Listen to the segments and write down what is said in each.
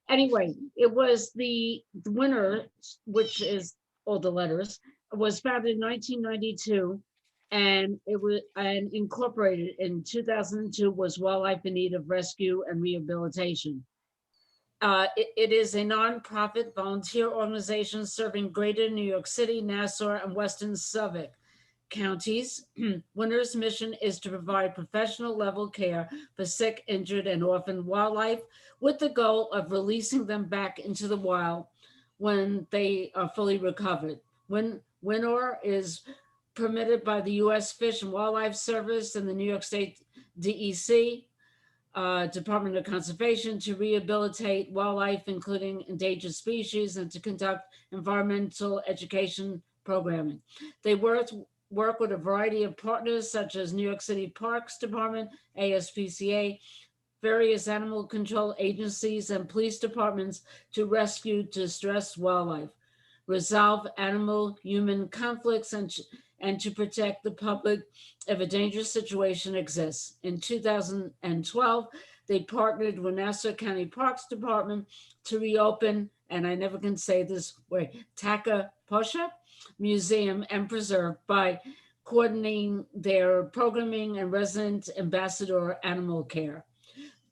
Anyway, it was the winner, which is all the letters, was founded in 1992, and it was and incorporated in 2002 was Wildlife in Need of Rescue and Rehabilitation. It is a nonprofit volunteer organization serving greater New York City, Nassau, and Western Suffolk counties. WINORR's mission is to provide professional level care for sick, injured, and orphaned wildlife with the goal of releasing them back into the wild when they are fully recovered. When WINORR is permitted by the U.S. Fish and Wildlife Service and the New York State DEC, Department of Conservation, to rehabilitate wildlife, including endangered species, and to conduct environmental education programming. They work with a variety of partners such as New York City Parks Department, ASPCA, various animal control agencies, and police departments to rescue distressed wildlife, resolve animal-human conflicts, and to protect the public if a dangerous situation exists. In 2012, they partnered with Nassau County Parks Department to reopen, and I never can say this word, Takaposha Museum and Preserve by coordinating their programming and resident ambassador animal care.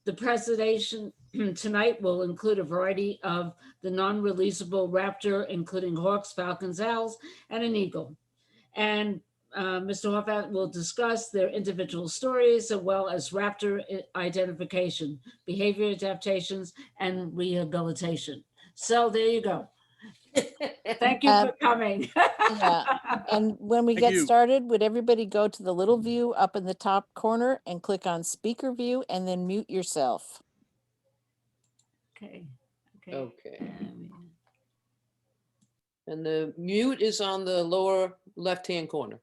The presentation tonight will include a variety of the non-releasable raptor, including hawks, falcons, owls, and an eagle. And Mr. Horvath will discuss their individual stories as well as raptor identification, behavior adaptations, and rehabilitation. So there you go. Thank you for coming. Yeah, and when we Thank get you. started, would everybody go to the little view up in the top corner and click on speaker view and then mute yourself? Okay. Okay. And the mute is on the lower left-hand corner.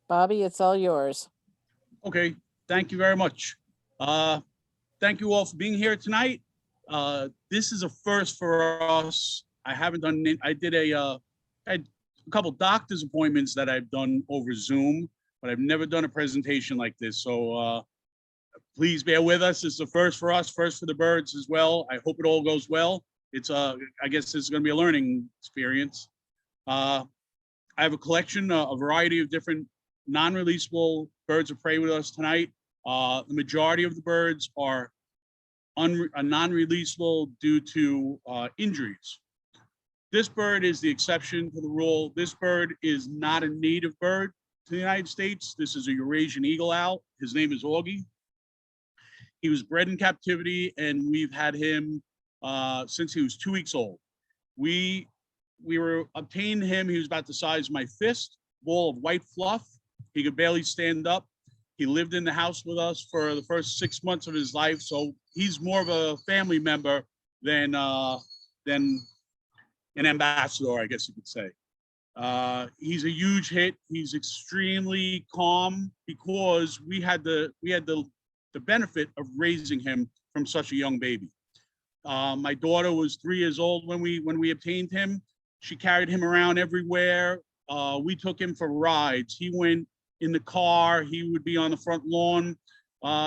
Bobby, it's all yours. Okay, thank you very much. Thank you all for being here tonight. This is a first for us. I haven't done, I had a couple doctor's appointments that I've done over Zoom, but I've never done a presentation like this. So please bear with us. It's the first for us, first for the birds as well. I hope it all goes well. It's I guess this is gonna be a learning experience. I have a collection, a variety of different non-releasable birds of prey with us tonight. The majority of the birds are non-releasable due to injuries. This bird is the exception to the rule. This bird is not a native bird to the United States. This is a Eurasian Eagle owl. His name is Augie. He was bred in captivity, and we've had him since he was 2 weeks old. We were obtained him. He was about the size of my fist, ball of white fluff. He could barely stand up. He lived in the house with us for the first 6 months of his life. So he's more of a family member than an ambassador, I guess you could say. He's a huge hit. He's extremely calm because we had the benefit of raising him from such a young baby. My daughter was 3 years old when we obtained him. She carried him around everywhere. We took him for rides. He went in the car. He would be on the front lawn.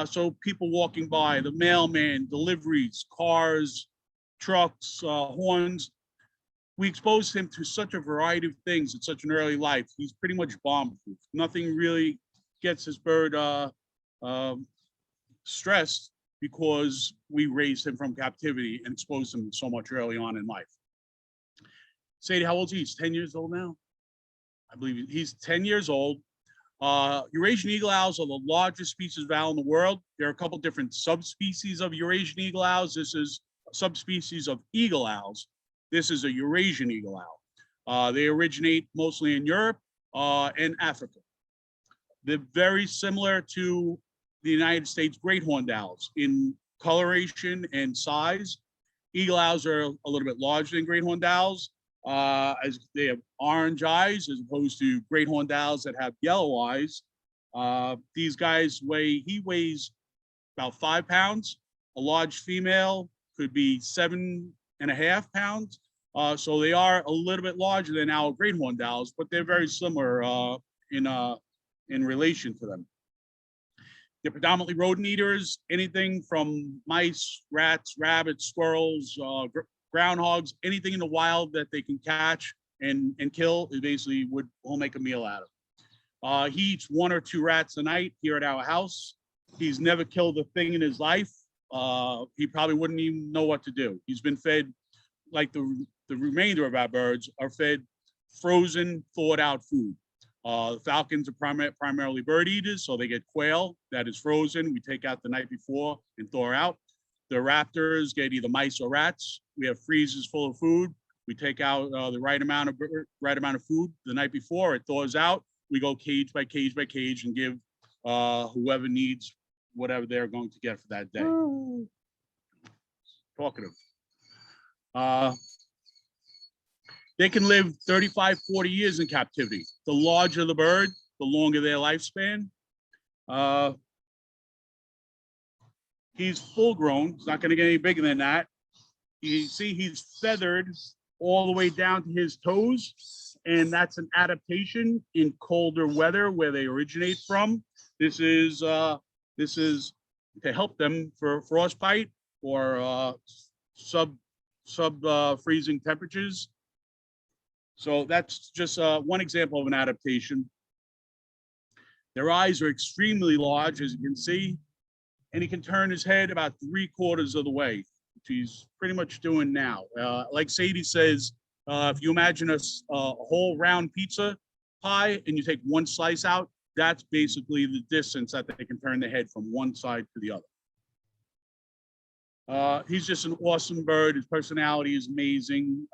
So people walking by, the mailman, deliveries, cars, trucks, horns. We exposed him to such a variety of things at such an early life. He's pretty much bomb-proof. Nothing really gets this bird stressed because we raised him from captivity and exposed him so much early on in life. Sadie, how old is he? He's 10 years old now? I believe he's 10 years old. Eurasian eagle owls are the largest species of owl in the world. There are a couple different subspecies of Eurasian eagle owls. This is a subspecies of eagle owls. This is a Eurasian eagle owl. They originate mostly in Europe and Africa. They're very similar to the United States great horned owls in coloration and size. Eagle owls are a little bit larger than great horned owls, as they have orange eyes as opposed to great horned owls that have yellow eyes. These guys he weighs about 5 pounds. A large female could be 7 pounds. So they are a little bit larger than our great horned owls, but they're very similar in relation to them. They're predominantly rodent eaters, anything from mice, rats, rabbits, squirrels, groundhogs, anything in the wild that they can catch and kill, it basically will make a meal out of. He eats 1 or 2 rats a night here at our house. He's never killed a thing in his life. He probably wouldn't even know what to do. He's been fed, like the remainder of our birds are fed frozen, thawed out food. The falcons are primarily bird eaters, so they get quail that is frozen. We take out the night before and thaw out. The raptors get either mice or rats. We have freezers full of food. We take out the right amount of food the night before. It thaws out. We go cage by cage by cage and give whoever needs whatever they're going to get for that day. Talkative. They can live 35, 40 years in captivity. The larger the bird, the longer their lifespan. He's full grown. He's not going to get any bigger than that. You see, he's feathered all the way down to his toes, and that's an adaptation in colder weather where they originate from. This is to help them for frostbite or sub freezing temperatures. So that's just one example of an adaptation. Their eyes are extremely large, as you can see, and he can turn his head about 3/4 of the way, which he's pretty much doing now. Like Sadie says, if you imagine a whole round pizza pie and you take one slice out, that's basically the distance that they can turn their head from one side to the other. He's just an awesome bird. His personality is amazing.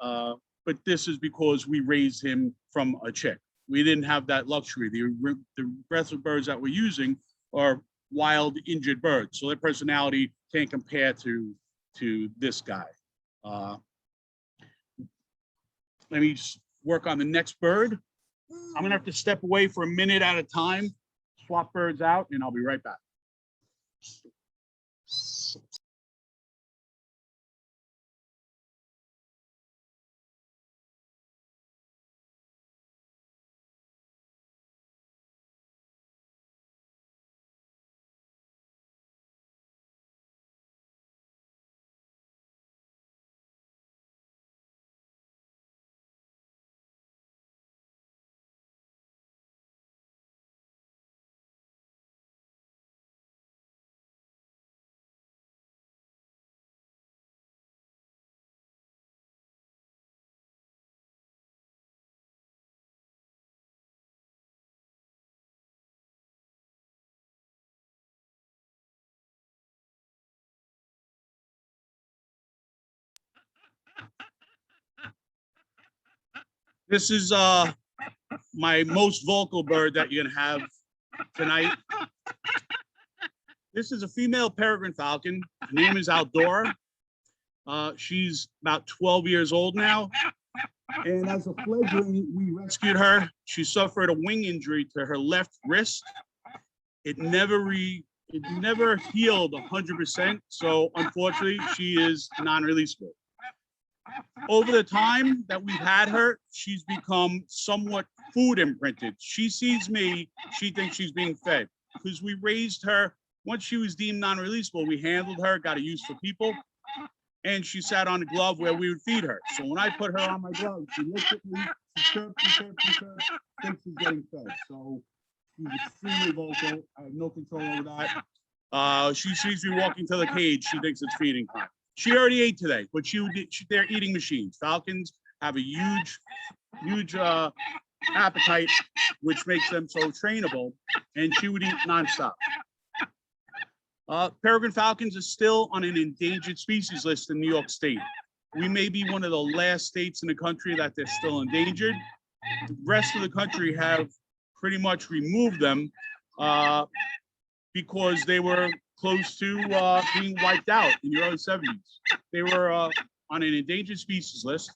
But this is because we raised him from a chick. We didn't have that luxury. The rest of birds that we're using are wild, injured birds. So their personality can't compare to this guy. Let me just work on the next bird. I'm gonna have to step away for a minute at a time, swap birds out, and I'll be right back. This is my most vocal bird that you're gonna have tonight. This is a female peregrine falcon. Her name is Outdoor. She's about 12 years old now. And as a fledgling, we rescued her. She suffered a wing injury to her left wrist. It never healed 100%. So unfortunately, she is non-releasable. Over the time that we've had her, she's become somewhat food imprinted. She sees me, she thinks she's being fed. Because we raised her, once she was deemed non-releasable, we handled her, got a use for people, and she sat on a glove where we would feed her. So when I put her on my glove, she looks at me, she chirps, thinks she's getting fed. So she's extremely vocal. I have no control over that. She sees me walking to the cage, she thinks it's feeding time. She already ate today, but they're eating machines. Falcons have a huge appetite, which makes them so trainable, and she would eat nonstop. Peregrine falcons are still on an endangered species list in New York State. We may be one of the last states in the country that they're still endangered. The rest of the country have pretty much removed them because they were close to being wiped out in the early 70s. They were on an endangered species list.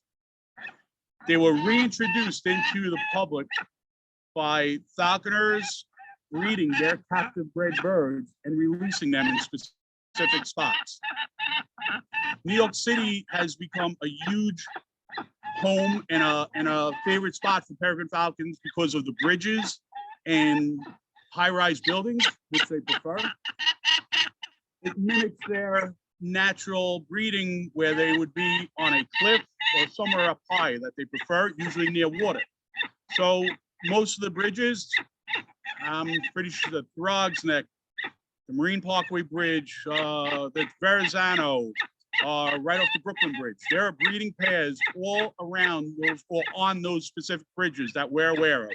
They were reintroduced into the public by falconers breeding their captive bred birds and releasing them in specific spots. New York City has become a huge home and a favorite spot for peregrine falcons because of the bridges and high-rise buildings, which they prefer. It mimics their natural breeding where they would be on a cliff or somewhere up high that they prefer, usually near water. So most of the bridges, I'm pretty sure the Throgs Neck, the Marine Parkway Bridge, the Verrazano, right off the Brooklyn Bridge. There are breeding pairs all around those or on those specific bridges that we're aware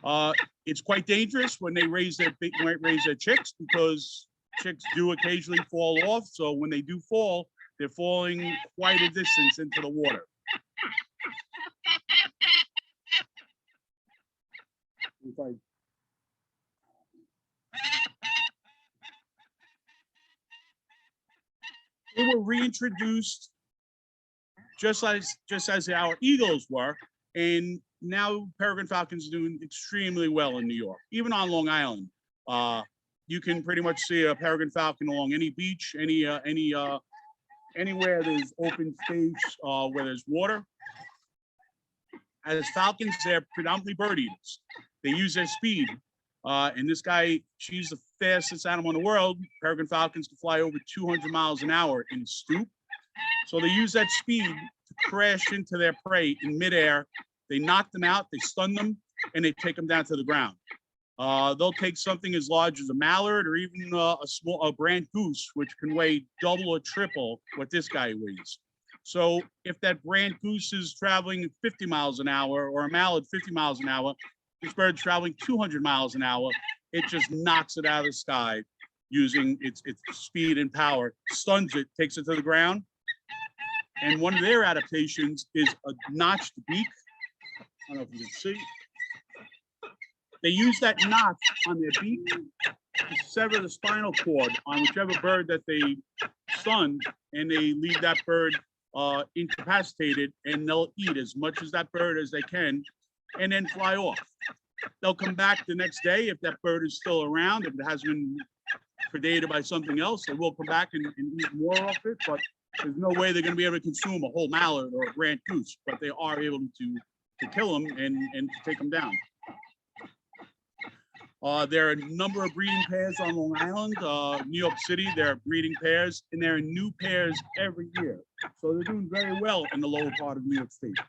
of. It's quite dangerous when they raise their chicks because chicks do occasionally fall off. So when they do fall, they're falling quite a distance into the water. They were reintroduced just as our eagles were, and now peregrine falcons are doing extremely well in New York, even on Long Island. You can pretty much see a peregrine falcon along any beach, anywhere there's open space where there's water. As falcons, they're predominantly bird eaters. They use their speed. And this guy, she's the fastest animal in the world. Peregrine falcons can fly over 200 miles an hour in a stoop. So they use that speed to crash into their prey in midair. They knock them out, they stun them, and they take them down to the ground. They'll take something as large as a mallard or even a brant goose, which can weigh double or triple what this guy weighs. So if that brant goose is traveling 50 miles an hour or a mallard 50 miles an hour, this bird's traveling 200 miles an hour. It just knocks it out of the sky using its speed and power, stuns it, takes it to the ground. And one of their adaptations is a notched beak. I don't know if you can see. They use that notch on their beak to sever the spinal cord on whichever bird that they stunned, and they leave that bird incapacitated, and they'll eat as much as that bird as they can and then fly off. They'll come back the next day if that bird is still around. If it hasn't been predated by something else, they will come back and eat more of it, but there's no way they're going to be able to consume a whole mallard or a brant goose, but they are able to kill them and to take them down. There are a number of breeding pairs on Long Island. New York City, there are breeding pairs, and there are new pairs every year. So they're doing very well in the lower part of New York State.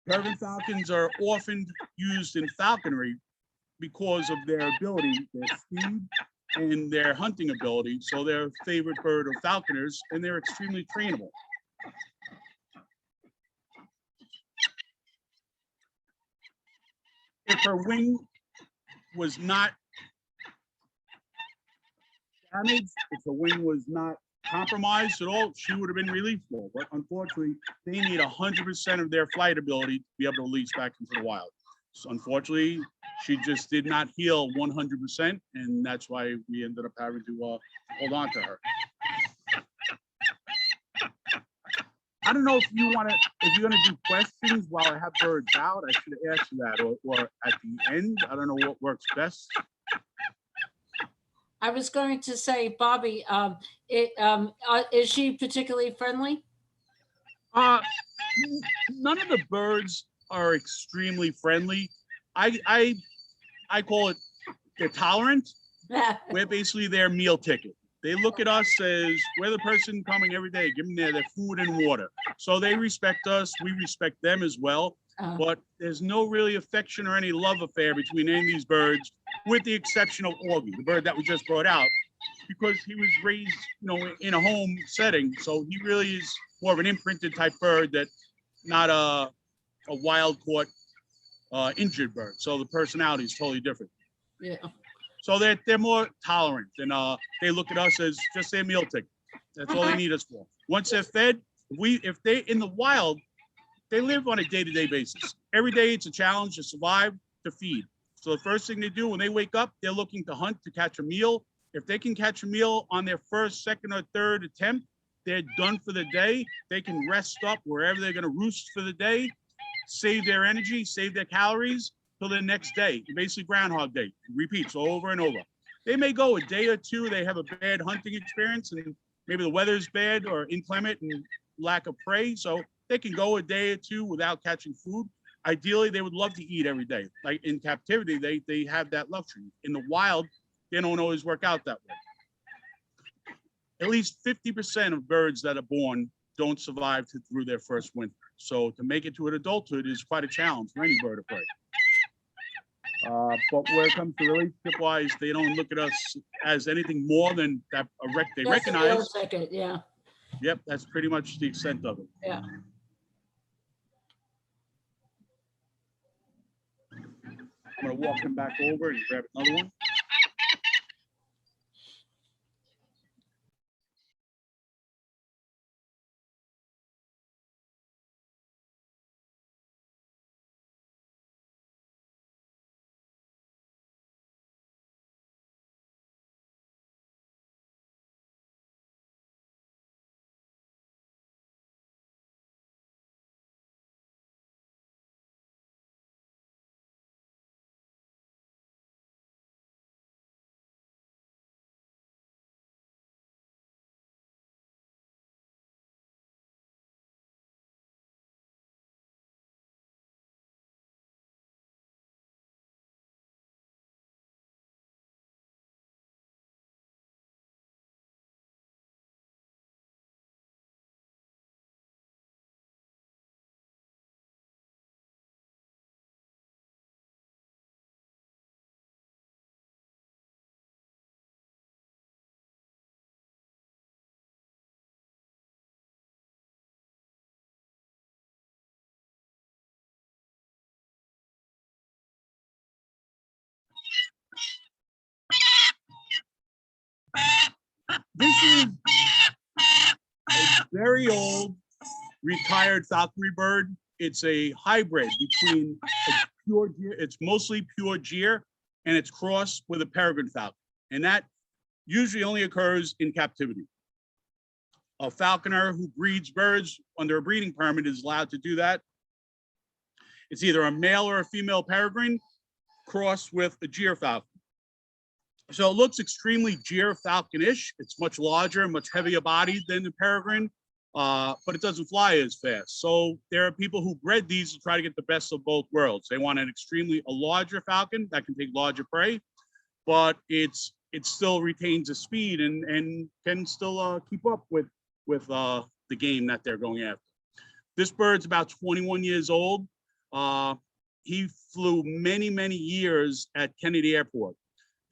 Peregrine falcons are often used in falconry because of their ability, their speed, and their hunting ability. So they're a favorite bird of falconers, and they're extremely trainable. If her wing was not damaged, if the wing was not compromised at all, she would have been releasable. But unfortunately, they need 100% of their flight ability to be able to release back into the wild. So unfortunately, she just did not heal 100%, and that's why we ended up having to hold on to her. I don't know if you're gonna do questions while I have birds out. I should have asked you that, or at the end. I don't know what works best. I was going to say, Bobby, is she particularly friendly? None of the birds are extremely friendly. I call it they're tolerant. We're basically their meal ticket. They look at us as we're the person coming every day, giving them their food and water. So they respect us. We respect them as well. But there's no really affection or any love affair between any of these birds, with the exception of Augie, the bird that we just brought out, because he was raised, in a home setting. So he really is more of an imprinted type bird, that not a wild caught injured bird. So the personality is totally different. Yeah. So they're more tolerant, and they look at us as just their meal ticket. That's all they need us for. Once they're fed, if they in the wild, they live on a day-to-day basis. Every day it's a challenge to survive, to feed. So the first thing they do when they wake up, they're looking to hunt to catch a meal. If they can catch a meal on their first, second, or third attempt, they're done for the day. They can rest up wherever they're going to roost for the day, save their energy, save their calories till the next day. Basically Groundhog Day. It repeats over and over. They may go a day or two, they have a bad hunting experience and maybe the weather's bad or inclement and lack of prey. So they can go a day or two without catching food. Ideally, they would love to eat every day. Like in captivity, they have that luxury. In the wild, they don't always work out that way. At least 50% of birds that are born don't survive through their first winter. So to make it to an adulthood is quite a challenge for any bird of prey. But where it comes to relationship-wise, they don't look at us as anything more than that they Just a recognize. real second, yeah, Yep, that's pretty much the extent of it. yeah. I'm gonna walk him back over and grab another one. This is a very old retired falconry bird. It's a hybrid between a pure deer, it's mostly pure deer, and it's crossed with a peregrine falcon. And that usually only occurs in captivity. A falconer who breeds birds under a breeding permit is allowed to do that. It's either a male or a female peregrine crossed with a gyr falcon. So it looks extremely gyr falconish. It's much larger and much heavier bodied than the peregrine, but it doesn't fly as fast. So there are people who bred these to try to get the best of both worlds. They want a larger falcon that can take larger prey, but it still retains a speed and can still keep up with the game that they're going after. This bird's about 21 years old. He flew many, many years at Kennedy Airport.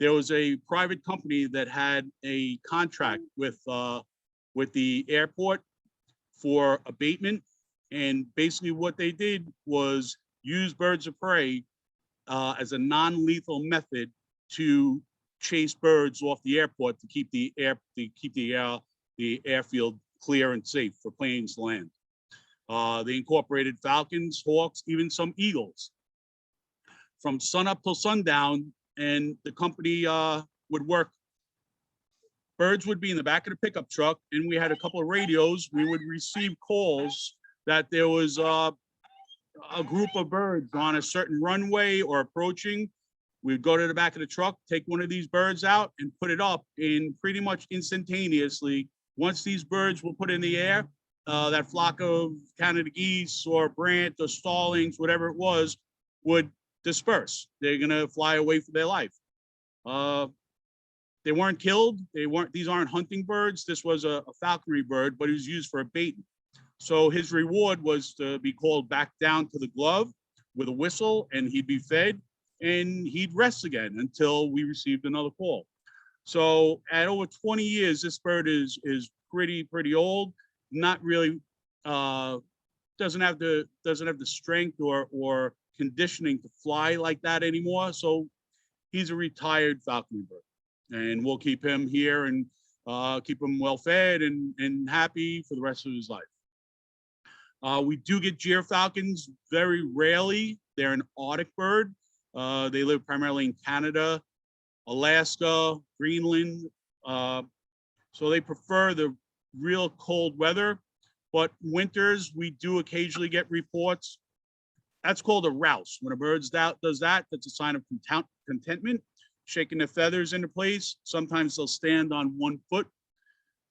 There was a private company that had a contract with the airport for abatement. And basically what they did was use birds of prey as a non-lethal method to chase birds off the airport to keep the airfield clear and safe for planes to land. They incorporated falcons, hawks, even some eagles. From sunup till sundown, and the company would work. Birds would be in the back of the pickup truck, and we had a couple of radios. We would receive calls that there was a group of birds on a certain runway or approaching. We'd go to the back of the truck, take one of these birds out and put it up, and pretty much instantaneously, once these birds were put in the air, that flock of Canada geese or brant or stallings, whatever it was, would disperse. They're gonna fly away for their life. They weren't killed. These aren't hunting birds. This was a falconry bird, but it was used for a bait. So his reward was to be called back down to the glove with a whistle, and he'd be fed, and he'd rest again until we received another call. So at over 20 years, this bird is pretty old. Not really doesn't have the strength or conditioning to fly like that anymore. So he's a retired falconry bird, and we'll keep him here and keep him well fed and happy for the rest of his life. We do get gyr falcons very rarely. They're an Arctic bird. They live primarily in Canada, Alaska, Greenland. So they prefer the real cold weather, but winters we do occasionally get reports. That's called a rouse. When a bird does that, that's a sign of contentment. shaking their feathers into place. Sometimes they'll stand on 1 foot.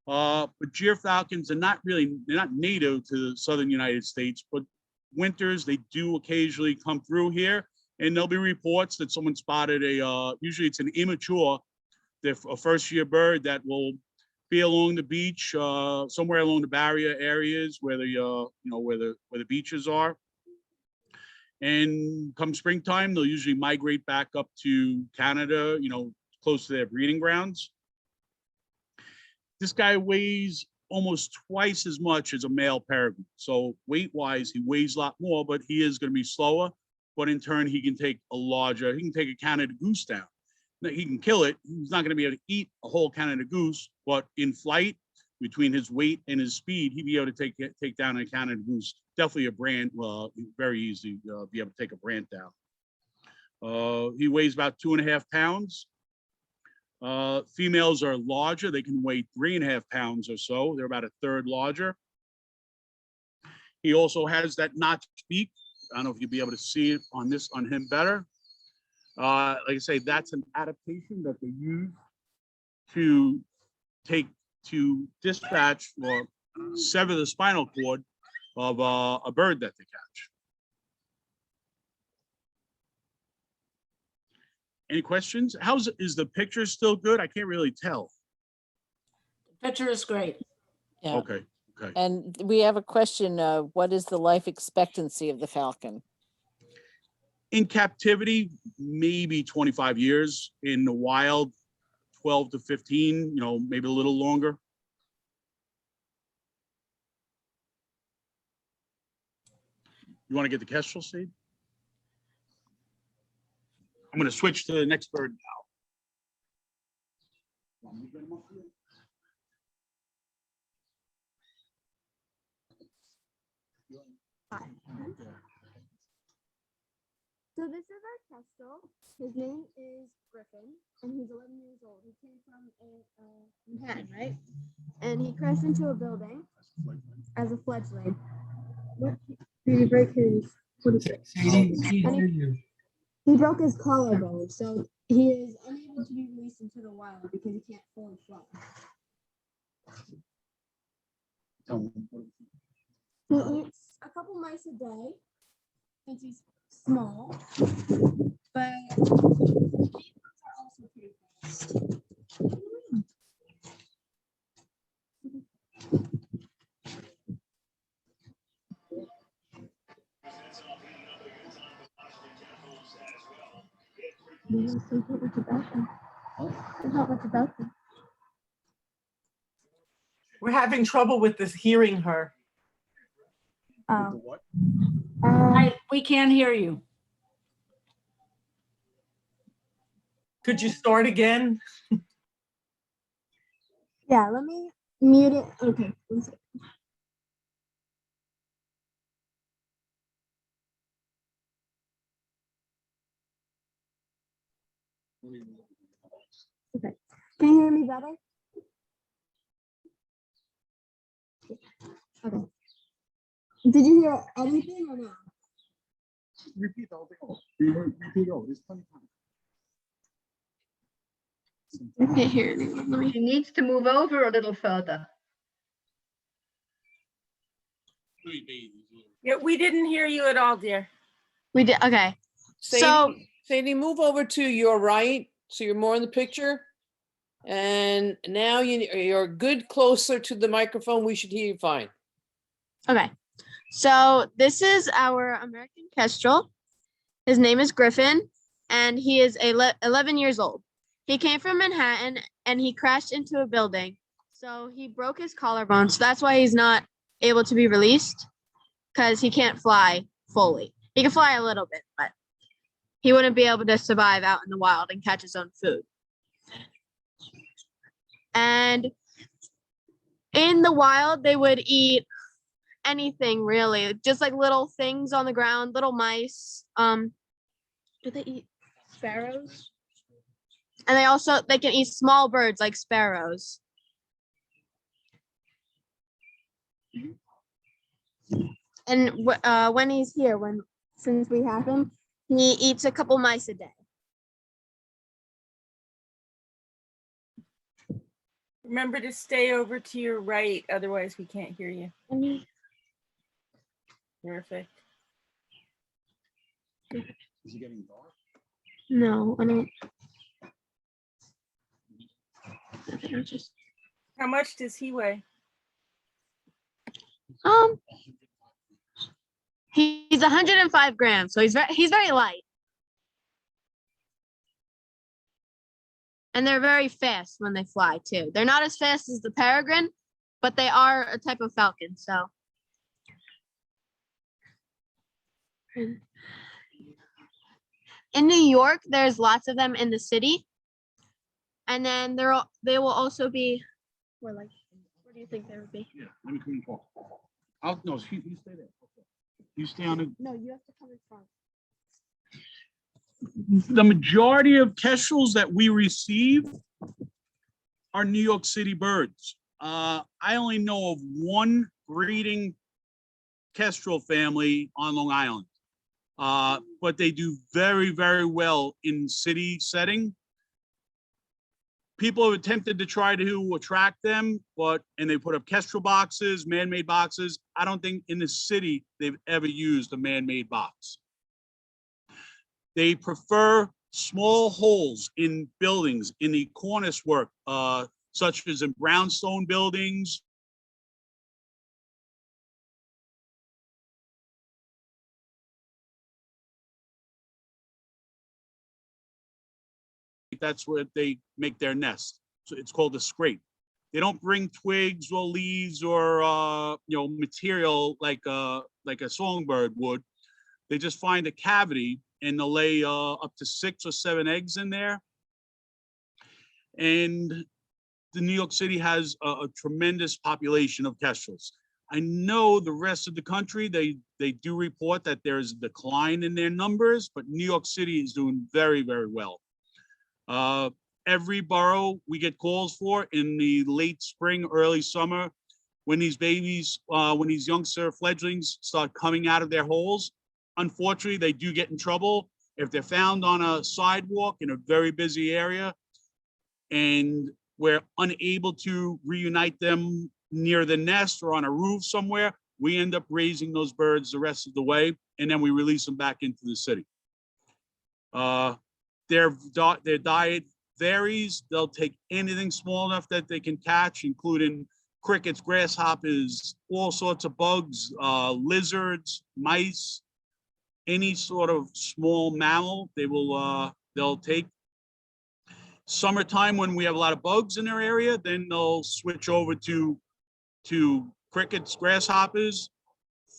But gyr falcons are they're not native to the southern United States, but winters, they do occasionally come through here, and there'll be reports that someone spotted usually it's an immature, a first-year bird that will be along the beach, somewhere along the barrier areas where where the beaches are. And come springtime, they'll usually migrate back up to Canada, close to their breeding grounds. This guy weighs almost twice as much as a male peregrine. So weight-wise, he weighs a lot more, but he is going to be slower. But in turn, he can take a Canada goose down. Now, he can kill it. He's not going to be able to eat a whole Canada goose, but in flight, between his weight and his speed, he'd be able to take down a Canada goose. Definitely a brant, very easy be able to take a brant down. He weighs about 2.5 pounds. Females are larger. They can weigh 3.5 pounds or so. They're about 1/3 larger. He also has that notched beak. I don't know if you'll be able to see it on him better. Like I say, that's an adaptation that they use to dispatch or sever the spinal cord of a bird that they catch. Any questions? Is the picture still good? I can't really tell. Picture is great. Yeah. Okay. And we have a question, what is the life expectancy of the falcon? In captivity, maybe 25 years. In the wild, 12 to 15, maybe a little longer. You want to get the Kestrel seed? I'm going to switch to the next bird now. So this is our Kestrel. His name is Griffin, and he's 11 years old. He came from Manhattan, right? And he crashed into a building as a fledgling. What? Did he break his? What is it? He broke his collarbone, so he is unable to be released into the wild because he can't fully fly. He eats a couple mice a day since he's small, but beavers are also pretty fast. Not much about them. We're having trouble with this hearing her. Oh. We can't hear you. Could you start again? Yeah, let me mute it. Okay. One second. Okay. Can you hear me better? Okay. Did you hear anything or no? Repeat the whole thing. Repeat it over. There's plenty of time. I can't hear anything. She needs to move over a little further. Yeah, we didn't hear you at all, dear. We did. Okay. Sadie, Sadie, move over to your right, so you're more in the picture. And now you're good closer to the microphone. We should hear you fine. Okay. So this is our American Kestrel. His name is Griffin, and he is 11 years old. He came from Manhattan, and he crashed into a building. So he broke his collarbone. So that's why he's not able to be released, because he can't fly fully. He can fly a little bit, but he wouldn't be able to survive out in the wild and catch his own food. And in the wild, they would eat anything really, just like little things on the ground, little mice. Do they eat sparrows? And they can eat small birds like sparrows. And when he's here, since we have him, he eats a couple mice a day. Remember to stay over to your right, otherwise we can't hear you. Perfect. Is it getting dark? No, I don't. I just, How much does he weigh? he's 105 grams, so he's very light. And they're very fast when they fly too. They're not as fast as the peregrine, but they are a type of falcon. So. In New York, there's lots of them in the city. And then they will also be, where do you think they would be? Yeah, let me come in front. No, you stay there. Okay. You stay on the. No, you have to come in front. The majority of kestrels that we receive are New York City birds. I only know of one breeding kestrel family on Long Island, but they do very, very well in city setting. People have attempted to try to attract them, and they put up kestrel boxes, man-made boxes. I don't think in the city they've ever used a man-made box. They prefer small holes in buildings, in the cornice work, such as in brownstone buildings. That's where they make their nest. So it's called a scrape. They don't bring twigs or leaves or material like a songbird would. They just find a cavity and they'll lay up to 6 or 7 eggs in there. And the New York City has a tremendous population of kestrels. I know the rest of the country, they do report that there's a decline in their numbers, but New York City is doing very, very well. Every borough we get calls for in the late spring, early summer, when these babies, when these youngster fledglings start coming out of their holes. Unfortunately, they do get in trouble if they're found on a sidewalk in a very busy area and we're unable to reunite them near the nest or on a roof somewhere. We end up raising those birds the rest of the way, and then we release them back into the city. Their diet varies. They'll take anything small enough that they can catch, including crickets, grasshoppers, all sorts of bugs, lizards, mice, any sort of small mammal they'll take. Summertime, when we have a lot of bugs in their area, then they'll switch over to crickets, grasshoppers.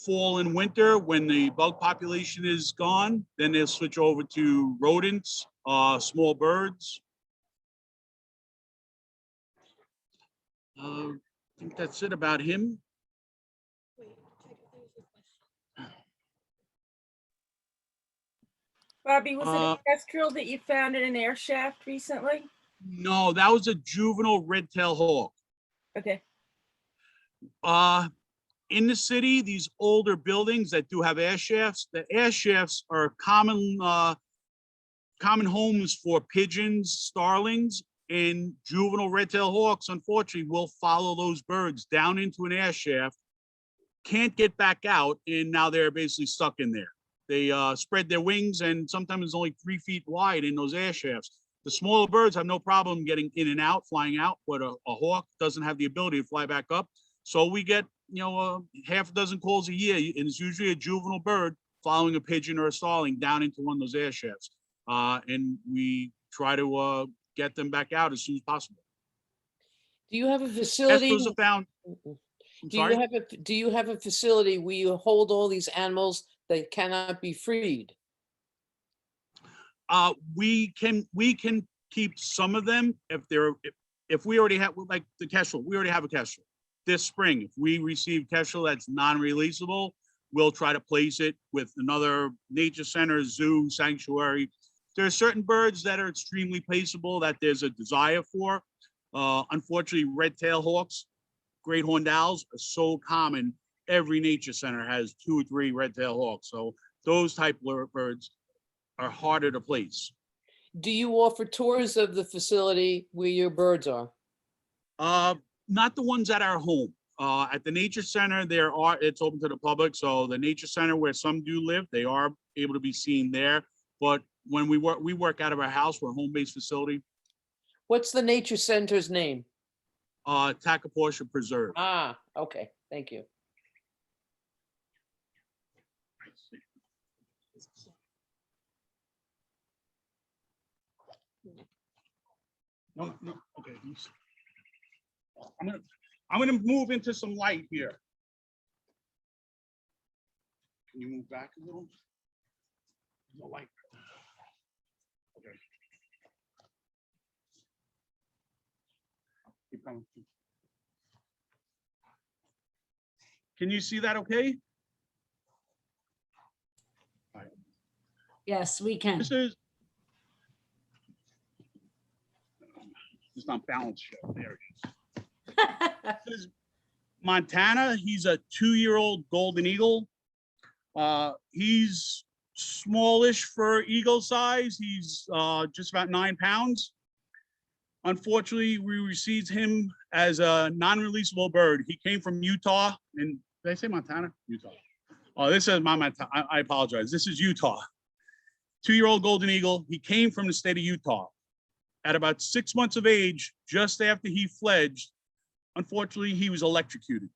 Fall and winter, when the bug population is gone, then they'll switch over to rodents, small birds. I think that's it about him. Bobby, was it a kestrel that you found in an air shaft recently? No, that was a juvenile red-tailed hawk. Okay. In the city, these older buildings that do have air shafts, the air shafts are common homes for pigeons, starlings, and juvenile red-tailed hawks, unfortunately, will follow those birds down into an air shaft, can't get back out, and now they're basically stuck in there. They spread their wings, and sometimes it's only 3 feet wide in those air shafts. The smaller birds have no problem getting in and out, flying out, but a hawk doesn't have the ability to fly back up. So we get, half a dozen calls a year, and it's usually a juvenile bird following a pigeon or a starling down into one of those air shafts. And we try to get them back out as soon as possible. Do you have a facility? Kestrels are found. Do you have a facility where you hold all these animals that cannot be freed? We can keep some of them if we already have, like the kestrel. We already have a kestrel. This spring, if we receive kestrel that's non-releasable, we'll try to place it with another nature center, zoo, sanctuary. There are certain birds that are extremely placeable that there's a desire for. Unfortunately, red-tailed hawks, great horned owls are so common. Every nature center has 2 or 3 red-tailed hawks. So those type of birds are harder to place. Do you offer tours of the facility where your birds are? Not the ones at our home. At the nature center, it's open to the public. So the nature center where some do live, they are able to be seen there. But when we work out of our house, we're a home-based facility. What's the nature center's name? Takaportia Preserve. Ah, okay, thank you. No, okay. I'm gonna move into some light here. Can you move back a little? No light. Okay. Keep coming. Can you see that okay? Yes, we can. This is it's not balanced yet. There it is. This is Montana. He's a 2-year-old golden eagle. He's smallish for eagle size. He's just about 9 pounds. Unfortunately, we received him as a non-releasable bird. He came from Utah. And did I say Montana? Utah. Oh, this is my Montana. I apologize. This is Utah. 2-year-old golden eagle. He came from the state of Utah. At about 6 months of age, just after he fledged, unfortunately, he was electrocuted.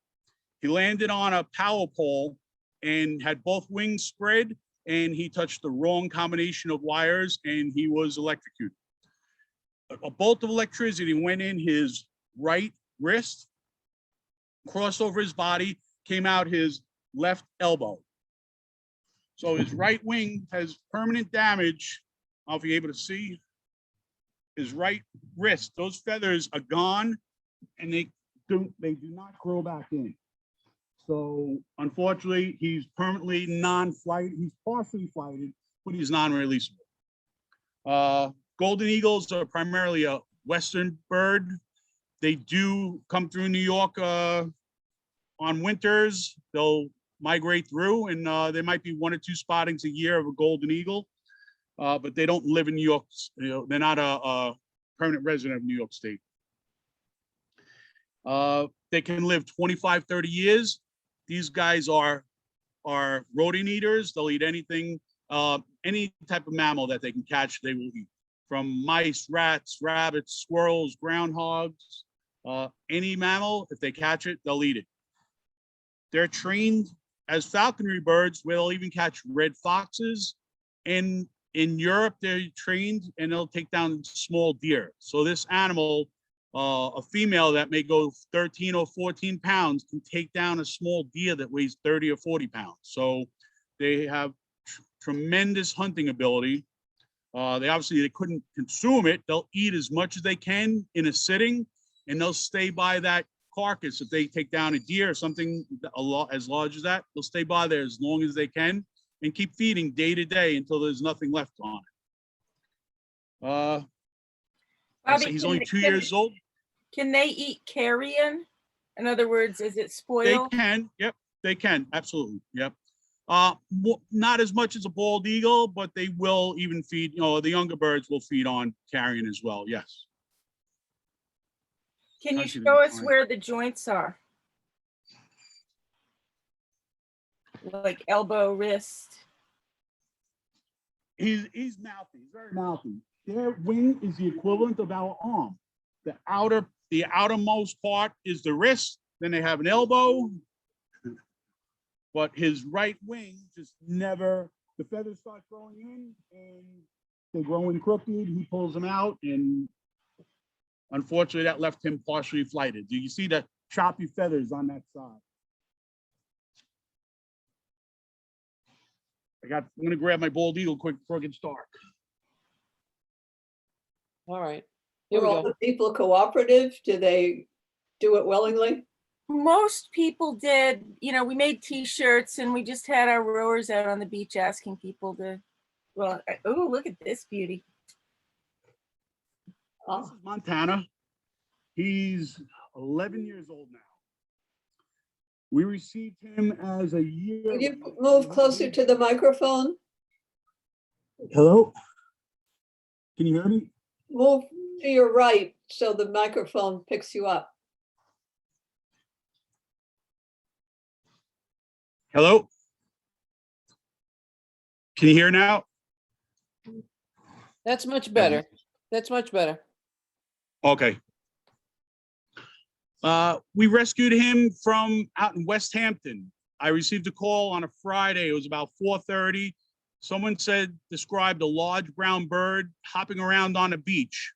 He landed on a power pole and had both wings spread, and he touched the wrong combination of wires, and he was electrocuted. A bolt of electricity went in his right wrist, crossed over his body, came out his left elbow. So his right wing has permanent damage. I don't know if you're able to see his right wrist. Those feathers are gone, and they do not grow back in. So unfortunately, he's permanently non-flight. He's partially flighted, but he's non-releasable. Golden eagles are primarily a Western bird. They do come through New York on winters. They'll migrate through, and there might be 1 or 2 spottings a year of a golden eagle, but they don't live in New York. You know, they're not a permanent resident of New York State. They can live 25, 30 years. These guys are rodent eaters. They'll eat anything, any type of mammal that they can catch, they will eat. From mice, rats, rabbits, squirrels, groundhogs, any mammal, if they catch it, they'll eat it. They're trained as falconry birds, where they'll even catch red foxes. And in Europe, they're trained and they'll take down small deer. So this animal, a female that may go 13 or 14 pounds can take down a small deer that weighs 30 or 40 pounds. So they have tremendous hunting ability. They couldn't consume it. They'll eat as much as they can in a sitting, and they'll stay by that carcass. If they take down a deer or something as large as that, they'll stay by there as long as they can and keep feeding day to day until there's nothing left on it. Bobby, He's can only they- 2 can- years old. Can they eat carrion? In other words, is it They spoiled? can, yep, they can, absolutely, yep. Not as much as a bald eagle, but they will even feed, the younger birds will feed on carrion as well, yes. Can you I see show the us point. where the joints are? Like elbow, wrist? He's mouthy, he's very mouthy. Their wing is the equivalent of our arm. The outermost part is the wrist, then they have an elbow. But his right wing just never, the feathers start growing in and they grow in crooked, he pulls them out, and unfortunately that left him partially flighted. Do you see the choppy feathers on that side? I'm gonna grab my bald eagle quick before it gets dark. All right, here we Are all go. the people cooperative? Do they do it willingly? Most people did, we made t-shirts and we just had our rowers out on the beach asking people to, oh, look at this beauty. This is Montana. He's 11 years old now. We received him as a year. Could you move closer to the microphone? Hello? Can you hear me? Move to your right so the microphone picks you up. Hello? Can you hear now? That's much better. That's much better. Okay. We rescued him from out in West Hampton. I received a call on a Friday. It was about 4:30. Someone described a large brown bird hopping around on a beach.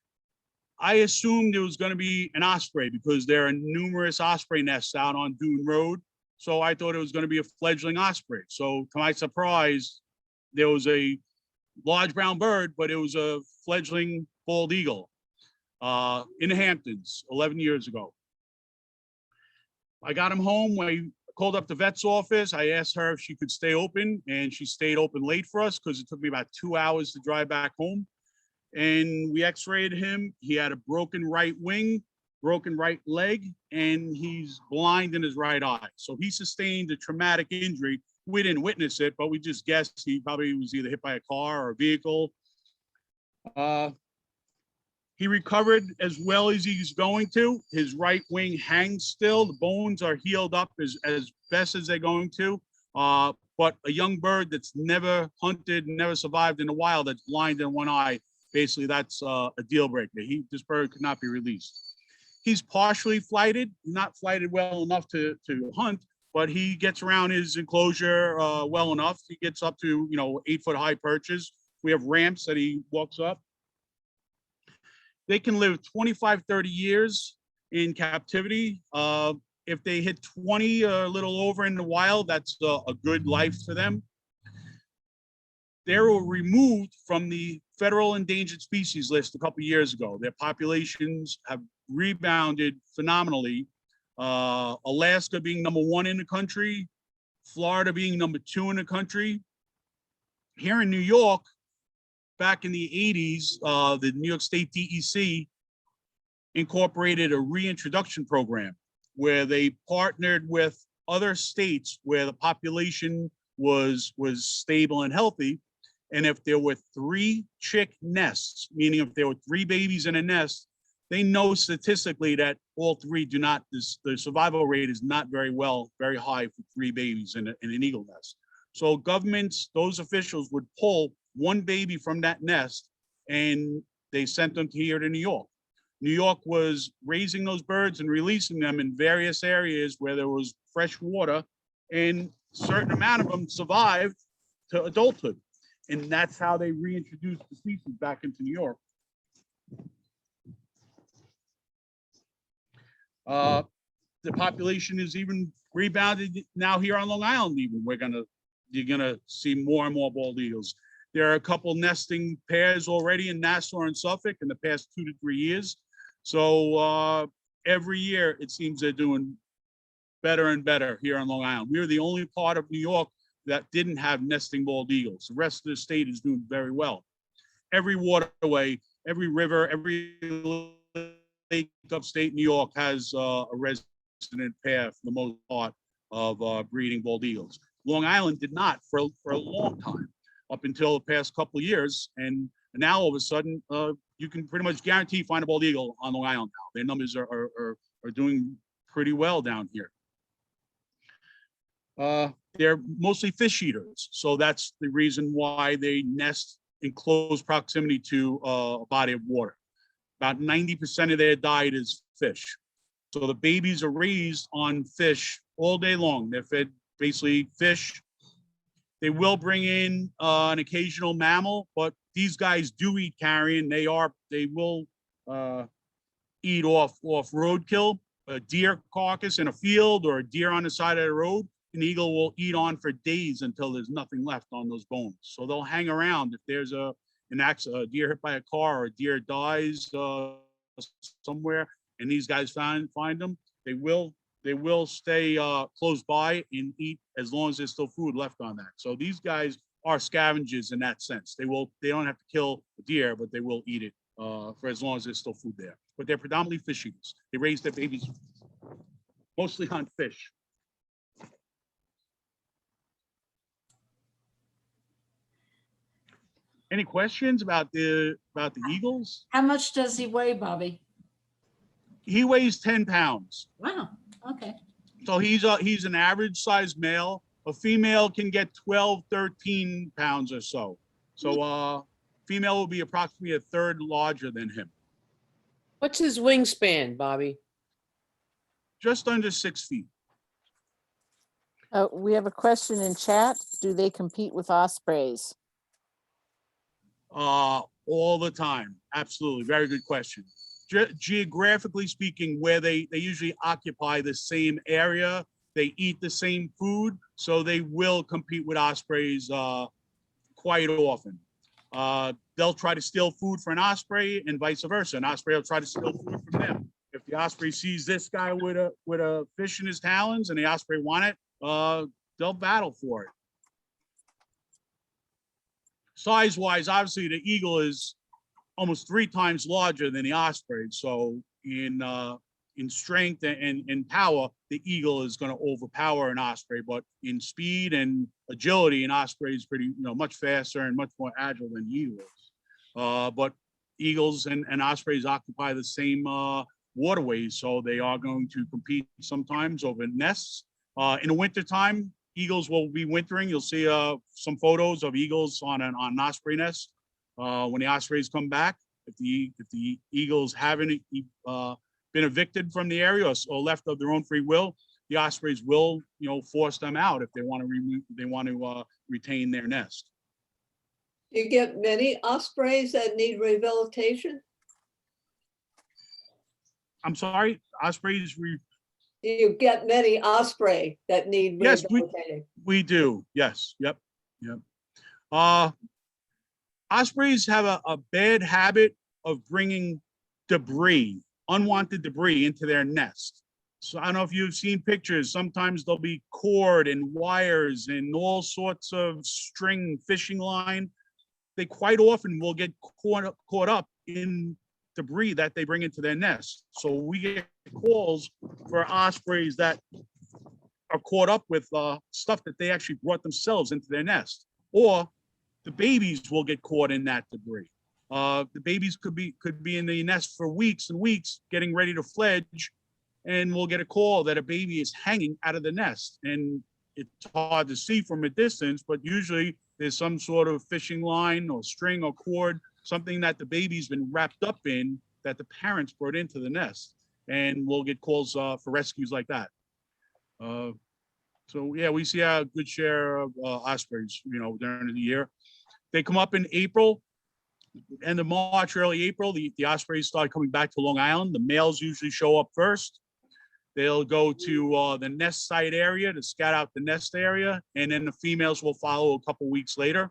I assumed it was going to be an osprey because there are numerous osprey nests out on Dune Road. So I thought it was going to be a fledgling osprey. So to my surprise, there was a large brown bird, but it was a fledgling bald eagle in the Hamptons 11 years ago. I got him home. I called up the vet's office. I asked her if she could stay open, and she stayed open late for us because it took me about 2 hours to drive back home. And we x-rayed him. He had a broken right wing, broken right leg, and he's blind in his right eye. So he sustained a traumatic injury. We didn't witness it, but we just guessed he probably was either hit by a car or a vehicle. He recovered as well as he's going to. His right wing hangs still. The bones are healed up as best as they're going to. But a young bird that's never hunted, never survived in the wild, that's blind in one eye, basically that's a deal breaker. This bird could not be released. He's partially flighted, not flighted well enough to hunt, but he gets around his enclosure well enough. He gets up to 8-foot high perches. We have ramps that he walks up. They can live 25, 30 years in captivity. If they hit 20 or a little over in the wild, that's a good life for them. They were removed from the federal endangered species list a couple years ago. Their populations have rebounded phenomenally. Alaska being #1 in the country, Florida being #2 in the country. Here in New York, back in the 80s, the New York State DEC incorporated a reintroduction program where they partnered with other states where the population was stable and healthy. And if there were 3 chick nests, meaning if there were 3 babies in a nest, they know statistically that all 3 do not, the survival rate is not very high for 3 babies in an eagle nest. So governments, those officials would pull 1 baby from that nest and they sent them here to New York. New York was raising those birds and releasing them in various areas where there was fresh water, and a certain amount of them survived to adulthood. And that's how they reintroduced the species back into New York. The population is even rebounded now here on Long Island. Even you're gonna see more and more bald eagles. There are a couple nesting pairs already in Nassau and Suffolk in the past 2 to 3 years. So every year it seems they're doing better and better here on Long Island. We're the only part of New York that didn't have nesting bald eagles. The rest of the state is doing very well. Every waterway, every river, every lake upstate New York has a resident pair for the most part of breeding bald eagles. Long Island did not for a long time, up until the past couple of years. And now all of a sudden, you can pretty much guarantee find a bald eagle on Long Island now. Their numbers are doing pretty well down here. They're mostly fish eaters. So that's the reason why they nest in close proximity to a body of water. About 90% of their diet is fish. So the babies are raised on fish all day long. They're fed basically fish. They will bring in an occasional mammal, but these guys do eat carrion. They will eat off roadkill, a deer carcass in a field or a deer on the side of the road. An eagle will eat on for days until there's nothing left on those bones. So they'll hang around. If there's a deer hit by a car or a deer dies somewhere, and these guys find them, they will stay close by and eat as long as there's still food left on that. So these guys are scavengers in that sense. They don't have to kill a deer, but they will eat it for as long as there's still food there. But they're predominantly fish eaters. They raise their babies mostly on fish. Any questions about the eagles? How much does he weigh, Bobby? He weighs 10 pounds. Wow, okay. So he's an average sized male. A female can get 12, 13 pounds or so. So female will be approximately a third larger than him, What's his wingspan, Bobby? just under 6 feet. We have a question in chat. Do they compete with ospreys? All the time. Absolutely. Very good question. Geographically speaking, where they usually occupy the same area, they eat the same food, so they will compete with ospreys quite often. They'll try to steal food for an osprey and vice versa. An osprey will try to steal food from them. If the osprey sees this guy with a fish in his talons and the osprey want it, they'll battle for it. Size-wise, obviously, the eagle is almost 3 times larger than the osprey. So in strength and in power, the eagle is going to overpower an osprey. But in speed and agility, an osprey is pretty, much faster and much more agile than the eagle is. But eagles and ospreys occupy the same waterways, so they are going to compete sometimes over nests. In the wintertime, eagles will be wintering. You'll see some photos of eagles on an osprey nest when the ospreys come back. If the eagles haven't been evicted from the area or left of their own free will, the ospreys will force them out if they want to retain their nest. Do you get many ospreys that need rehabilitation? I'm sorry, ospreys. Do you get many osprey that need Yes, rehabilitating? we do. Yes. Yep. Ospreys have a bad habit of bringing unwanted debris into their nest. So I don't know if you've seen pictures. Sometimes there'll be cord and wires and all sorts of string fishing line. They quite often will get caught up in debris that they bring into their nest. So we get calls for ospreys that are caught up with stuff that they actually brought themselves into their nest, or the babies will get caught in that debris. The babies could be in the nest for weeks and weeks getting ready to fledge, and we'll get a call that a baby is hanging out of the nest. And it's hard to see from a distance, but usually there's some sort of fishing line or string or cord, something that the baby's been wrapped up in that the parents brought into the nest. And we'll get calls for rescues like that. So yeah, we see a good share of ospreys, during the year. They come up in April, end of March, early April. The ospreys start coming back to Long Island. The males usually show up first. They'll go to the nest site area to scout out the nest area, and then the females will follow a couple weeks later.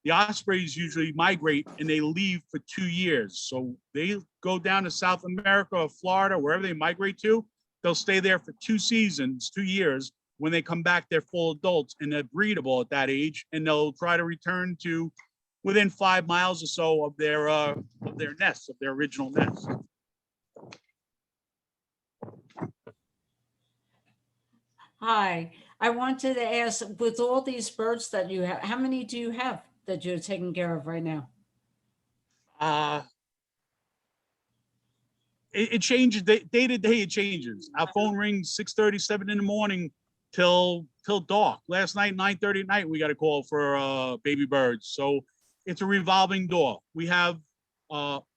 The ospreys usually migrate and they leave for 2 years. So they go down to South America or Florida, wherever they migrate to. They'll stay there for 2 seasons, 2 years. When they come back, they're full adults and they're breedable at that age, and they'll try to return to within 5 miles or so of their nests, of their original nest. Hi, I wanted to ask, with all these birds that you have, how many do you have that you're taking care of right now? It changes day to day. It changes. Our phone rings 6:30, 7 in the morning till dark. Last night, 9:30 at night, we got a call for baby birds. So it's a revolving door. We have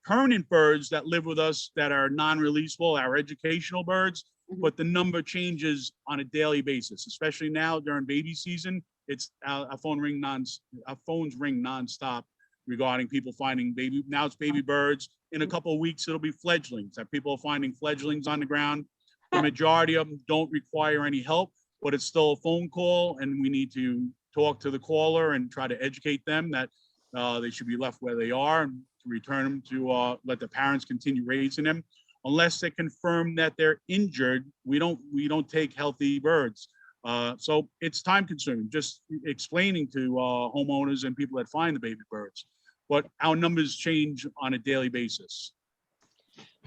permanent birds that live with us that are non-releasable, our educational birds, but the number changes on a daily basis, especially now during baby season. It's our phones ring nonstop regarding people finding baby. Now it's baby birds. In a couple of weeks, it'll be fledglings. That people are finding fledglings on the ground. The majority of them don't require any help, but it's still a phone call, and we need to talk to the caller and try to educate them that they should be left where they are, and to return them to let the parents continue raising them. Unless they confirm that they're injured, we don't take healthy birds. So it's time consuming just explaining to homeowners and people that find the baby birds. But our numbers change on a daily basis.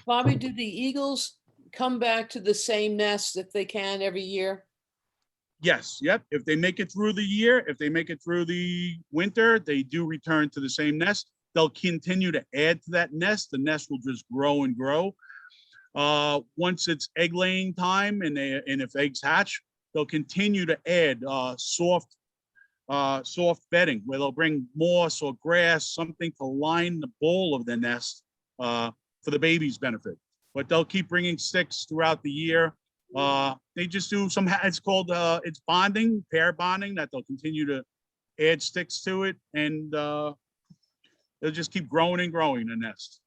Bobby, do the eagles come back to the same nest if they can every year? Yes, yep. If they make it through the year, if they make it through the winter, they do return to the same nest. They'll continue to add to that nest. The nest will just grow and grow. Once it's egg laying time and if eggs hatch, they'll continue to add soft bedding, where they'll bring moss or grass, something to line the bowl of the nest for the baby's benefit. But they'll keep bringing sticks throughout the year. They just do some, it's called, it's bonding, pair bonding, that they'll continue to add sticks to it, and they'll just keep growing and growing the nest.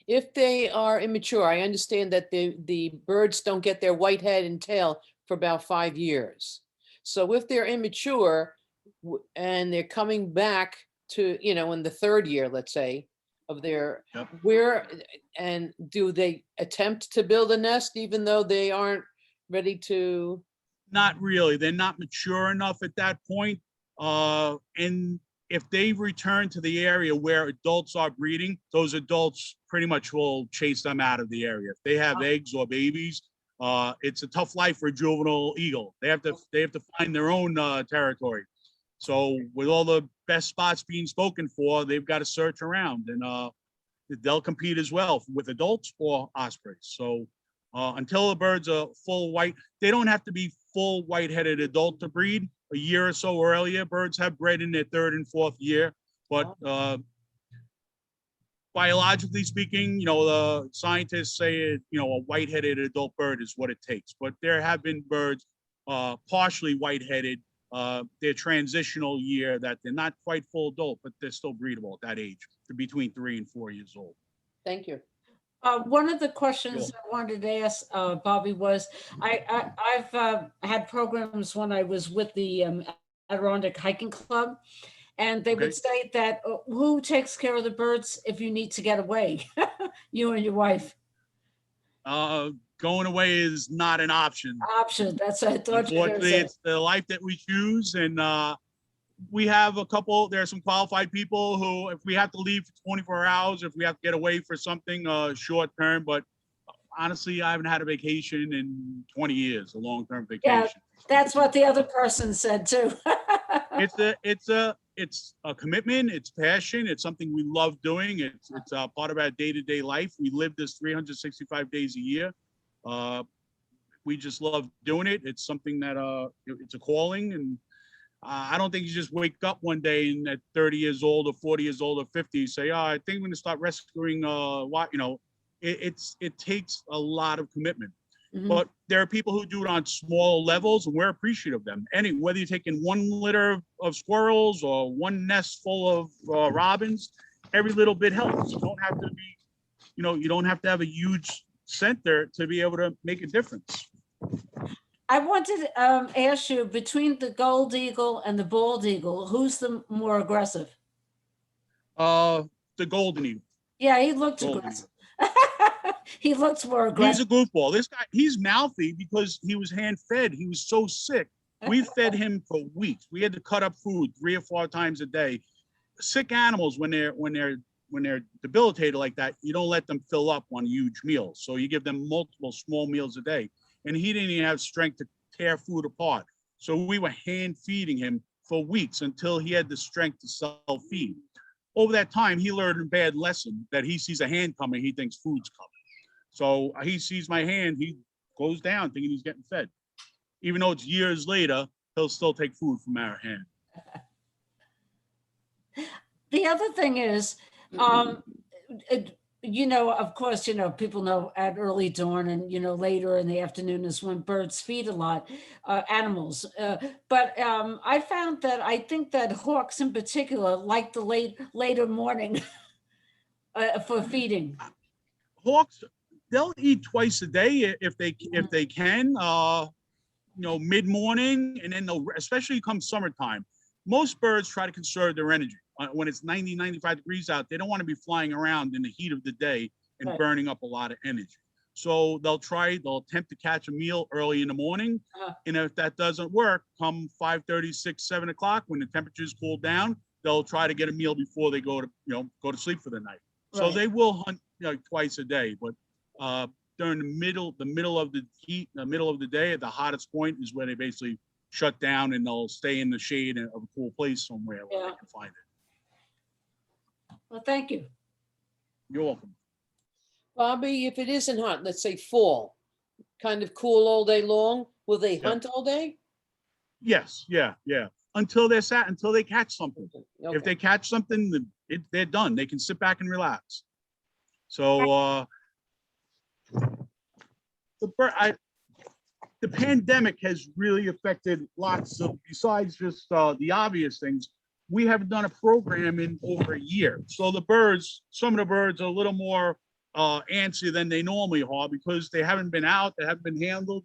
If they are immature, I understand that the birds don't get their white head and tail for about 5 years. So if they're immature and they're coming back to, you know, in the 3rd year, let's say, of their, Yep. where, and do they attempt to build a nest even though they aren't ready to? Not really. They're not mature enough at that point. And if they return to the area where adults are breeding, those adults pretty much will chase them out of the area. If they have eggs or babies, it's a tough life for a juvenile eagle. They have to find their own territory. So with all the best spots being spoken for, they've got to search around, and they'll compete as well with adults or ospreys. So until the birds are full white, they don't have to be full white-headed adult to breed. A year or so earlier, birds have bred in their 3rd and 4th year, but biologically speaking, you know, the scientists say it, you know, a white-headed adult bird is what it takes. But there have been birds partially white-headed, their transitional year, that they're not quite full adult, but they're still breedable at that age. They're between 3 and 4 years old. Thank you. One of the questions Sure. I wanted to ask Bobby was, I've had programs when I was with the Adirondack Hiking Club, and they Okay. would say that who takes care of the birds if you need to get away, you and your wife? Going away is not an option. Option. That's what I thought you were gonna Unfortunately, say. it's the life that we choose, and we have there are some qualified people who, if we have to leave for 24 hours, if we have to get away for something short term, but honestly, I haven't had a vacation in 20 years, a long-term vacation. That's what the other person said too. It's a commitment, it's passion, it's something we love doing. It's part of our day-to-day life. We live this 365 days a year. We just love doing it. It's something that it's a calling, and I don't think you just wake up one day and at 30 years old or 40 years old or 50, say, oh, I think I'm going to start rescuing what, you know, it takes a lot of commitment. Mhm. But there are people who do it on small levels, and we're appreciative of them. Whether you're taking one litter of squirrels or one nest full of robins, every little bit helps. You don't have to be, you know, you don't have to have a huge center to be able to make a difference. I wanted to ask you, between the gold eagle and the bald eagle, who's the more aggressive? The golden eagle. Yeah, he looked Golden aggressive. He looks more He's aggressive. a goofball. This guy, he's mouthy because he was hand fed. He was so sick. We fed him for weeks. We had to cut up food 3 or 4 times a day. Sick animals, when they're debilitated like that, you don't let them fill up on huge meals. So you give them multiple small meals a day. And he didn't even have strength to tear food apart. So we were hand feeding him for weeks until he had the strength to self-feed. Over that time, he learned a bad lesson that he sees a hand coming, he thinks food's coming. So he sees my hand, he goes down thinking he's getting fed. Even though it's years later, he'll still take food from our hand. The other thing is, you know, of course, you know, people know at early dawn and, you know, later in the afternoon is when birds feed a lot, animals. But I found that I think that hawks in particular like the later morning for feeding. Hawks, they'll eat twice a day if they can, you know, mid-morning, and then they'll, especially come summertime, most birds try to conserve their energy. When it's 90, 95 degrees out, they don't want to be flying around in the heat of the day and Right. burning up a lot of energy. So they'll attempt to catch a meal early in the morning. Uh-huh. And if that doesn't work, come 5:30, 6, 7 o'clock, when the temperatures cool down, they'll try to get a meal before they go to sleep for the night. So Right. they will hunt, you know, twice a day, but during the middle of the heat, the middle of the day, at the hottest point is where they basically shut down, and they'll stay in the shade of a cool place somewhere where Yeah. they can find it. Well, thank you. You're welcome. Bobby, if it isn't hot, let's say fall, kind of cool all day long, will they Yeah. hunt all day? Yes, yeah. Until they're until they catch something. If Okay. they catch something, they're done. They can sit back and relax. So the pandemic has really affected lots of, besides just the obvious things. We haven't done a program in over a year. So the birds, some of the birds are a little more antsy than they normally are because they haven't been out, they haven't been handled.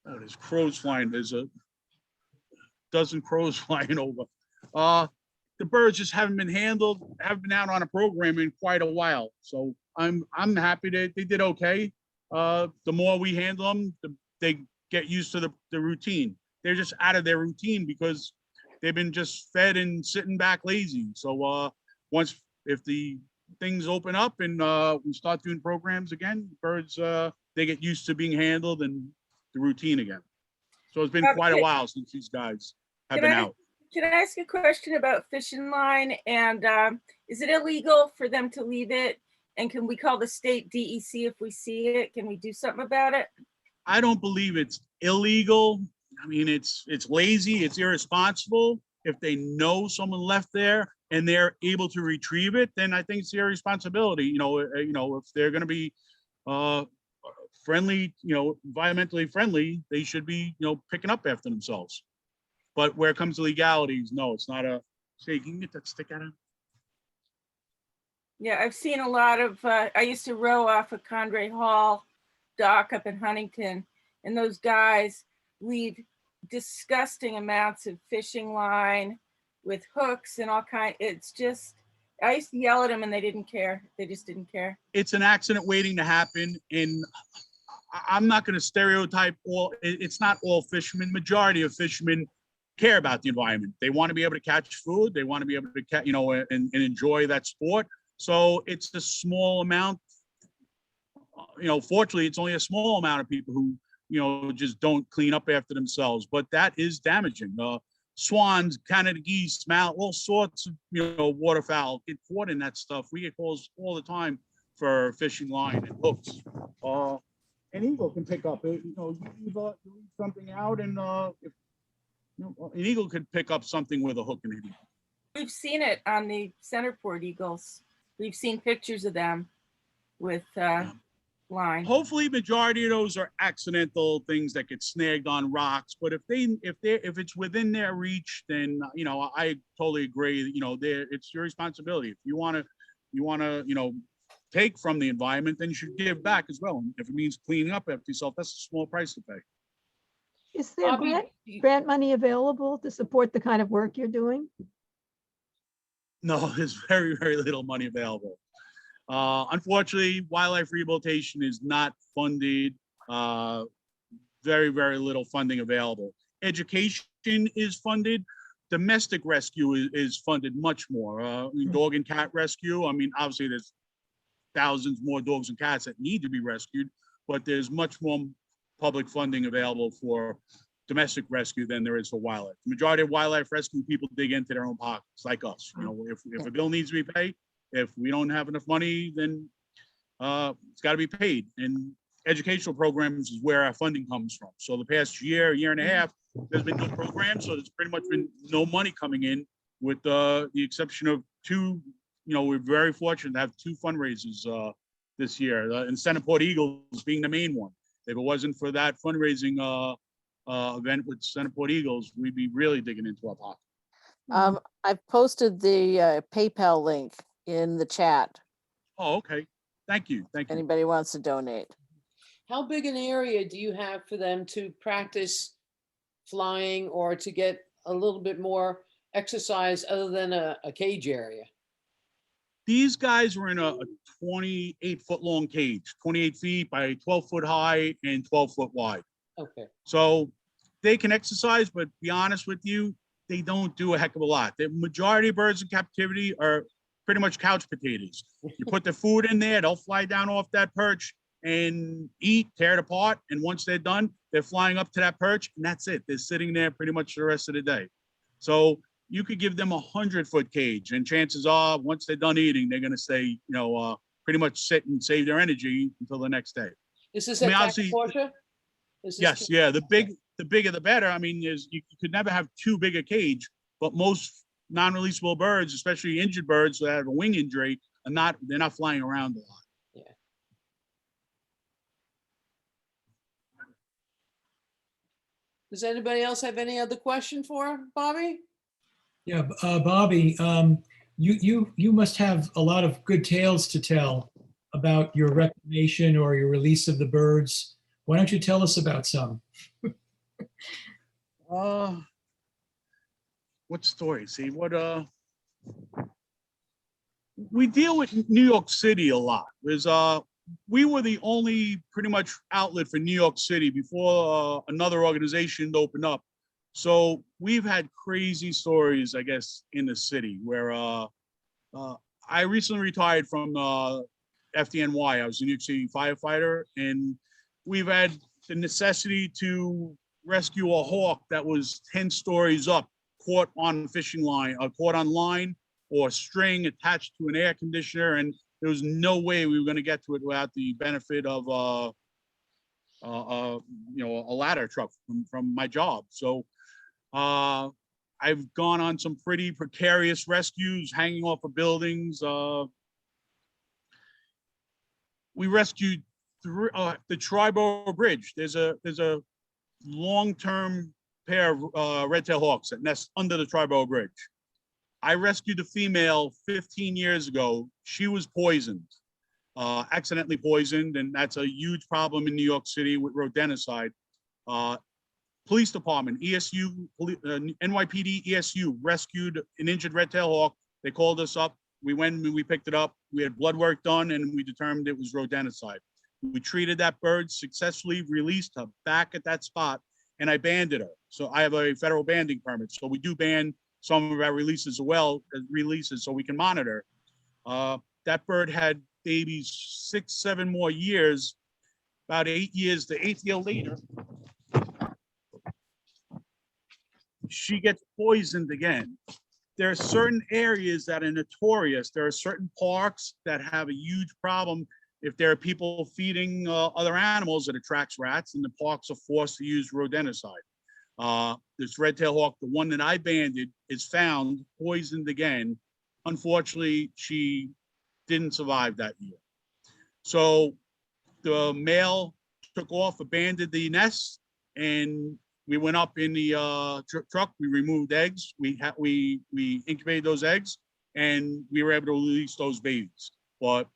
Oh, there's crows flying. There's a dozen crows flying over. The birds just haven't been handled, haven't been out on a program in quite a while. So I'm happy that they did okay. The more we handle them, they get used to the routine. They're just out of their routine because they've been just fed and sitting back lazy. So if the things open up and we start doing programs again, birds they get used to being handled and the routine again. So it's been quite a while since these guys have been out. Can I ask a question about fishing line? And is it illegal for them to leave it? And can we call the state DEC if we see it? Can we do something about it? I don't believe it's illegal. I mean, it's lazy, it's irresponsible. If they know someone left there and they're able to retrieve it, then I think it's their responsibility. If they're going to be friendly, environmentally friendly, they should be, picking up after themselves. But where it comes to legalities, no, it's not a. Say, can you get that stick out of? Yeah, I've seen a lot of, I used to row off of Condrey Hall dock up in Huntington, and those guys leave disgusting amounts of fishing line with hooks and all kinds. It's just, I used to yell at them and they didn't care. They just didn't care. It's an accident waiting to happen. And I'm not going to stereotype it's not all fishermen. Majority of fishermen care about the environment. They want to be able to catch food. They want to be able to catch, and enjoy that sport. So it's a small amount. Fortunately, it's only a small amount of people who, just don't clean up after themselves. But that is damaging. Swans, Canada geese, mallard, all sorts of, waterfowl get caught in that stuff. We get calls all the time for fishing line and hooks. An eagle can pick up it. You leave something out, and if an eagle could pick up something with a hook in it. We've seen it on the centerport eagles. We've seen pictures of them with line. Hopefully, majority of those are accidental things that get snagged on rocks. But if it's within their reach, then I totally agree. It's your responsibility. If you want to, take from the environment, then you should give back as well. And if it means cleaning up after yourself, that's a small price to pay. Is there grant money available to support the kind of work you're doing? No, there's very, very little money available. Unfortunately, wildlife rehabilitation is not funded. Very, very little funding available. Education is funded. Domestic rescue is funded much more. Dog and cat rescue. I mean, obviously there's thousands more dogs and cats that need to be rescued, but there's much more public funding available for domestic rescue than there is for wildlife. The majority of wildlife rescue people dig into their own pockets, like us. If a bill needs to be paid, if we don't have enough money, then it's got to be paid. And educational programs is where our funding comes from. So the past year and a half, there's been no program, so there's pretty much been no money coming in, with the exception of two. We're very fortunate to have two fundraisers this year, and Centerport Eagles being the main one. If it wasn't for that fundraising event with Centerport Eagles, we'd be really digging into our pocket. I've posted the PayPal link in the chat. Oh, okay. Thank you. If anybody wants to donate. How big an area do you have for them to practice flying or to get a little bit more exercise other than a cage area? These guys were in a 28-foot long cage, 28 feet by 12 foot high and 12 foot wide. Okay. So they can exercise, but be honest with you, they don't do a heck of a lot. The majority of birds in captivity are pretty much couch potatoes. You put the food in there, they'll fly down off that perch and eat, tear it apart. And once they're done, they're flying up to that perch, and that's it. They're sitting there pretty much the rest of the day. So you could give them 100-foot cage, and chances are, once they're done eating, they're going to stay, pretty much sit and save their energy until the next day. Is this at Portia? Yes, yeah. The the bigger the better. I mean, you could never have too big a cage, but most non-releasable birds, especially injured birds that have a wing injury, they're not flying around a lot. Does anybody else have any other question for Bobby? Yeah, Bobby, you must have a lot of good tales to tell about your reclamation or your release of the birds. Why don't you tell us about some? What story? See, we deal with New York City a lot. We were the only pretty much outlet for New York City before another organization opened up. So we've had crazy stories, I guess, in the city where I recently retired from FDNY. I was a New York City firefighter, and we've had the necessity to rescue a hawk that was 10 stories up, caught on fishing line, caught on line or string attached to an air conditioner, and there was no way we were going to get to it without the benefit of a ladder truck from my job. So I've gone on some pretty precarious rescues, hanging off of buildings. We rescued the Triborough Bridge. There's a long-term pair of red-tailed hawks that nest under the Triborough Bridge. I rescued the female 15 years ago. She was poisoned, accidentally poisoned, and that's a huge problem in New York City with rodenticide. Police department, ESU, NYPD, ESU rescued an injured red-tailed hawk. They called us up. We went and we picked it up. We had blood work done, and we determined it was rodenticide. We treated that bird, successfully released her back at that spot, and I banded her. So I have a federal banding permit. So we do ban some of our releases so we can monitor. That bird had babies 6-7 more years. About 8 years, the 8th year later, she gets poisoned again. There are certain areas that are notorious. There are certain parks that have a huge problem. If there are people feeding other animals, it attracts rats, and the parks are forced to use rodenticide. This red-tailed hawk, the one that I banded, is found poisoned again. Unfortunately, she didn't survive that year. So the male took off, abandoned the nest, and we went up in the truck. We removed eggs. We incubated those eggs, and we were able to release those babies. But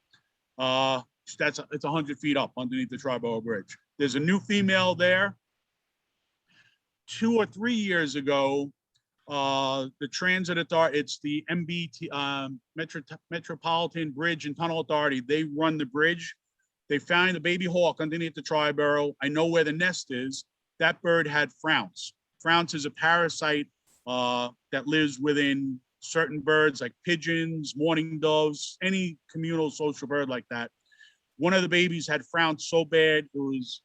it's 100 feet up underneath the Triborough Bridge. There's a new female there. 2 or 3 years ago, the Transit Authority, it's the MBT, Metropolitan Bridge and Tunnel Authority. They run the bridge. They found a baby hawk underneath the Triborough. I know where the nest is. That bird had flounce. Flounce is a parasite that lives within certain birds like pigeons, mourning doves, any communal social bird like that. One of the babies had flounce so bad it was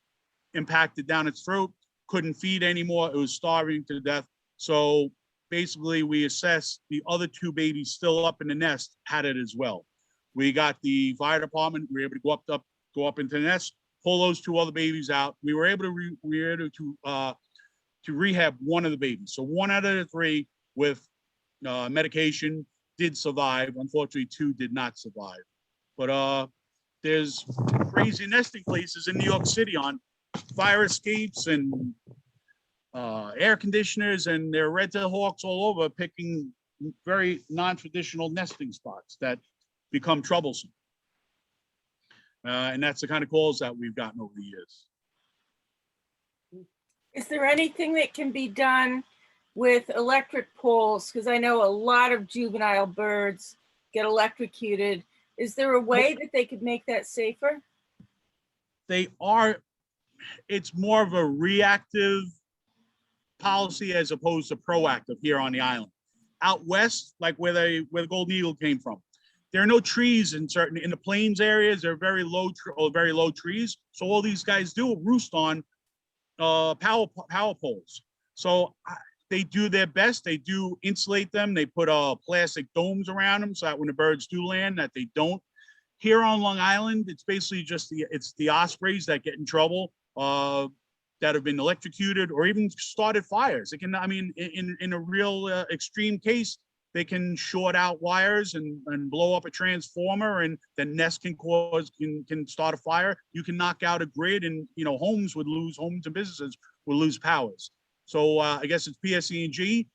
impacted down its throat, couldn't feed anymore. It was starving to death. So basically we assessed the other 2 babies still up in the nest had it as well. We got the fire department. We were able to go up into the nest, pull those 2 other babies out. We were able to rehab one of the babies. So 1 out of the 3 with medication did survive. Unfortunately, 2 did not survive. But there's crazy nesting places in New York City on fire escapes and air conditioners, and there are red-tailed hawks all over picking very non-traditional nesting spots that become troublesome. And that's the kind of calls that we've gotten over the years. Is there anything that can be done with electric poles? Because I know a lot of juvenile birds get electrocuted. Is there a way that they could make that safer? It's more of a reactive policy as opposed to proactive here on the island. Out west, like where the Golden Eagle came from, there are no trees in the plains areas. They're very low trees. So all these guys do roost on power poles. So they do their best. They do insulate them. They put plastic domes around them so that when the birds do land, that they don't. Here on Long Island, it's basically just the Ospreys that get in trouble. that have been electrocuted or even started fires. It can, I mean, in a real extreme case, they can short out wires and blow up a transformer, and the nest can start a fire. You can knock out a grid, and homes and businesses will lose powers. So I guess it's PSE&G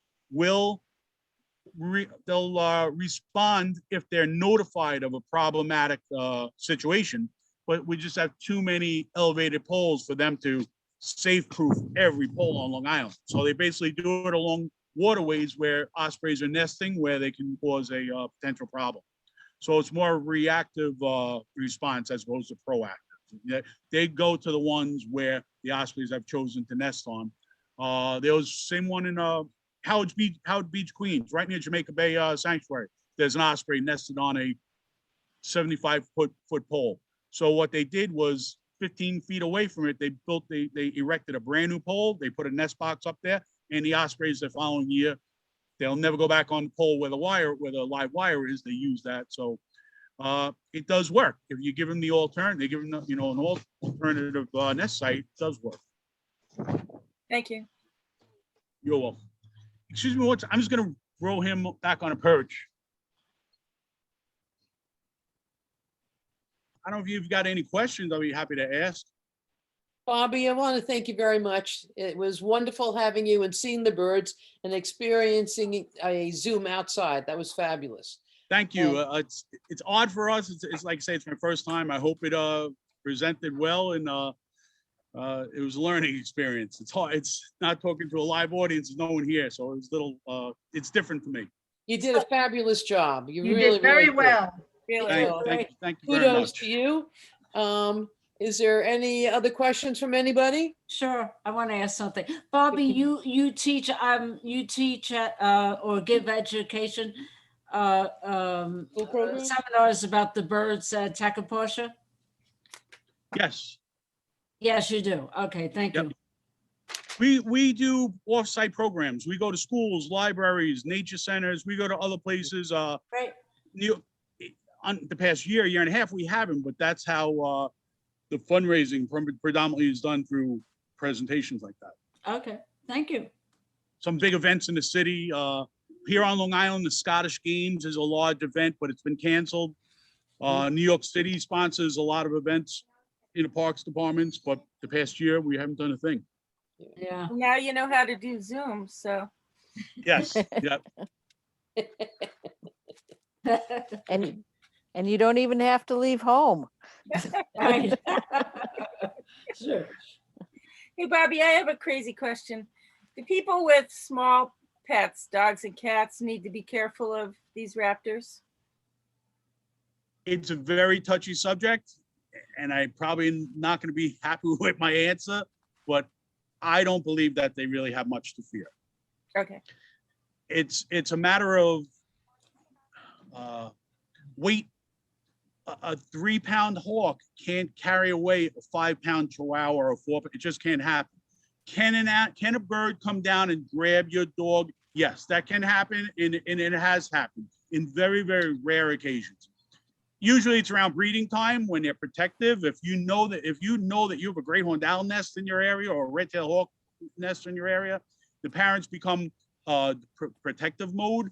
they'll respond if they're notified of a problematic situation, but we just have too many elevated poles for them to safe-proof every pole on Long Island. So they basically do it along waterways where ospreys are nesting, where they can cause a potential problem. So it's more reactive response as opposed to proactive. They go to the ones where the ospreys have chosen to nest on. There was the same one in Howard Beach, Queens, right near Jamaica Bay Sanctuary. There's an osprey nested on a 75-foot pole. So what they did was 15 feet away from it, they erected a brand new pole. They put a nest box up there, and the ospreys the following year, they'll never go back on the pole where the live wire is. They use that. So it does work. If you give them the alternative, they give them an alternative nest site, it does work. Thank you. You're welcome. Excuse me, I'm just gonna throw him back on a perch. I don't know if you've got any questions, I'll be happy to ask. Bobby, I want to thank you very much. It was wonderful having you and seeing the birds and experiencing a Zoom outside. That was fabulous. Thank you. It's odd for us. It's like I say, it's my first time. I hope it presented well, and it was a learning experience. It's hard. It's not talking to a live audience. There's no one here, so it's it's different for me. You did a fabulous job. You did very well. Thank you very Kudos much. to you. Is there any other questions from anybody? Sure, I want to ask something. Bobby, you teach at or give education seminars about the birds at Takaposha? Yes. Yes, you do. Okay, thank you. We do off-site programs. We go to schools, libraries, nature centers. We go to other places. Right. On the past year and a half, we haven't, but that's how the fundraising predominantly is done, through presentations like that. Okay, thank you. Some big events in the city. Here on Long Island, the Scottish Games is a large event, but it's been canceled. New York City sponsors a lot of events in the parks departments, but the past year we haven't done a thing. Yeah. Now you know how to do Zoom, so. Yes. Yep. And you don't even have to leave home. Right. Sure. Hey, Bobby, I have a crazy question. Do people with small pets, dogs and cats, need to be careful of these raptors? It's a very touchy subject, and I probably not going to be happy with my answer, but I don't believe that they really have much to fear. Okay. It's a matter of weight. A 3-pound hawk can't carry away a 5-pound chihuahua or a 4. It just can't happen. Can a bird come down and grab your dog? Yes, that can happen, and it has happened in very, very rare occasions. Usually it's around breeding time when they're protective. If you know that you have a great horned owl nest in your area or a red-tailed hawk nest in your area, the parents become protective mode.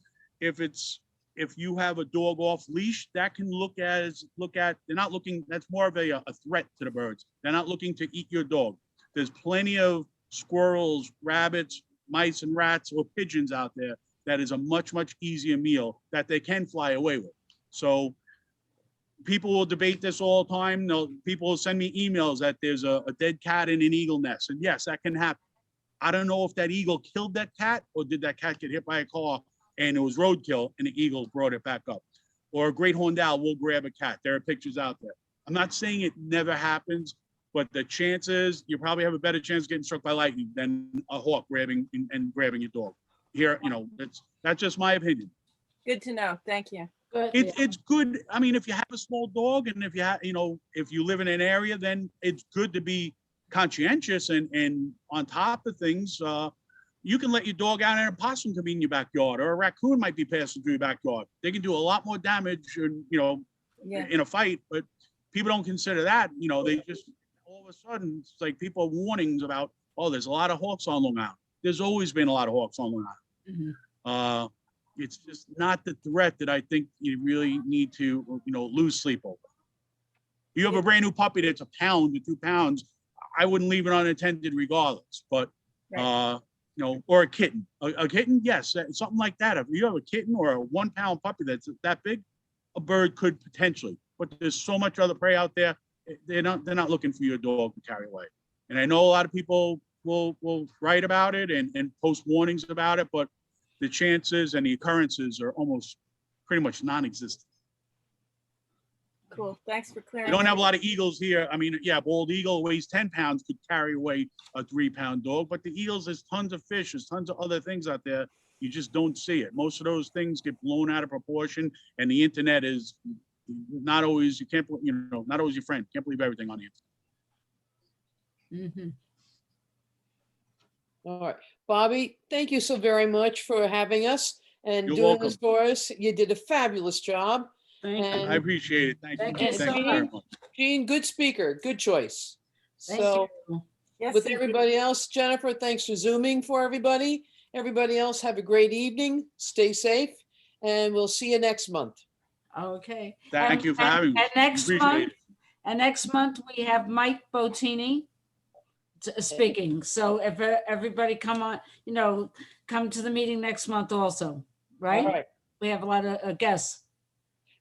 If you have a dog off leash, that can they're not looking, that's more of a threat to the birds. They're not looking to eat your dog. There's plenty of squirrels, rabbits, mice and rats or pigeons out there that is a much, much easier meal that they can fly away with. So people will debate this all the time. People will send me emails that there's a dead cat in an eagle nest. And yes, that can happen. I don't know if that eagle killed that cat or did that cat get hit by a car and it was roadkill and the eagle brought it back up. Or a great horned owl will grab a cat. There are pictures out there. I'm not saying it never happens, but the chances, you probably have a better chance of getting struck by lightning than a hawk grabbing your dog. Here, that's just my opinion. Good to know. Thank you. Good. It's good. I mean, if you have a small dog and if you live in an area, then it's good to be conscientious and on top of things. You can let your dog out and a possum can be in your backyard, or a raccoon might be passing through your backyard. They can do a lot more damage in a fight, but people don't consider that. They just all of a sudden it's like people have warnings about oh, there's a lot of hawks on Long Island. There's always been a lot of hawks on Long Island. Mhm. It's just not the threat that I think you really need to, lose sleep over. You have a brand new puppy that's a pound to 2 pounds, I wouldn't leave it unattended regardless, but, or a kitten. A kitten, yes, something like that. If you have a kitten or a 1 pound puppy that's that big, a bird could potentially, but there's so much other prey out there. They're not looking for your dog to carry away. And I know a lot of people will write about it and post warnings about it, but the chances and the occurrences are almost pretty much non-existent. Cool. Thanks for clearing. We don't that have a up. lot of eagles here. I mean, yeah, bald eagle weighs 10 pounds, could carry away a 3-pound dog, but the eagles, there's tons of fish, there's tons of other things out there. You just don't see it. Most of those things get blown out of proportion, and the internet is not always, not always your friend. Can't believe everything on the internet. Mhm. All right, Bobby, thank you so very much for having us and You're doing this welcome. for us. You did a fabulous job. Thank you. And I appreciate it. Thank you. Thank you so Thank you very much. much. Jean, good speaker, good choice. Thank So you. Yes, with indeed. everybody else, Jennifer, thanks for Zooming for everybody. Everybody else, have a great evening, stay safe, and we'll see you next month. Okay. Thank you for having me. And next Appreciate month, it. and next month we have Mike Bottini speaking. So if everybody come on, come to the meeting next month also, All right? right, We have a lot of guests.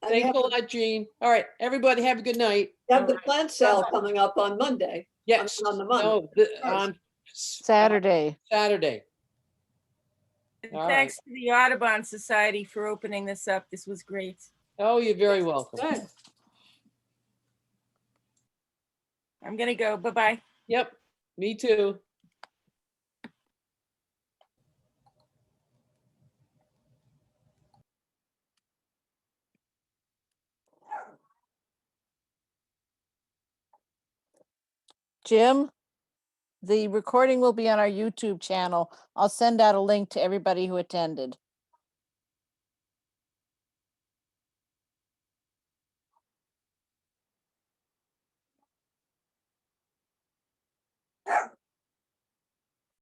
And you thanks have a lot, Jean. All right, everybody have a good night. you have the Alright. plant sale coming up on Monday. Yes, On the month. no, on Saturday. Saturday. And All thanks to the Audubon Society for opening this up. This was great. Oh, you're very welcome. Good. I'm gonna go. Bye-bye. Yep, me too. Jim, the recording will be on our YouTube channel. I'll send out a link to everybody who attended.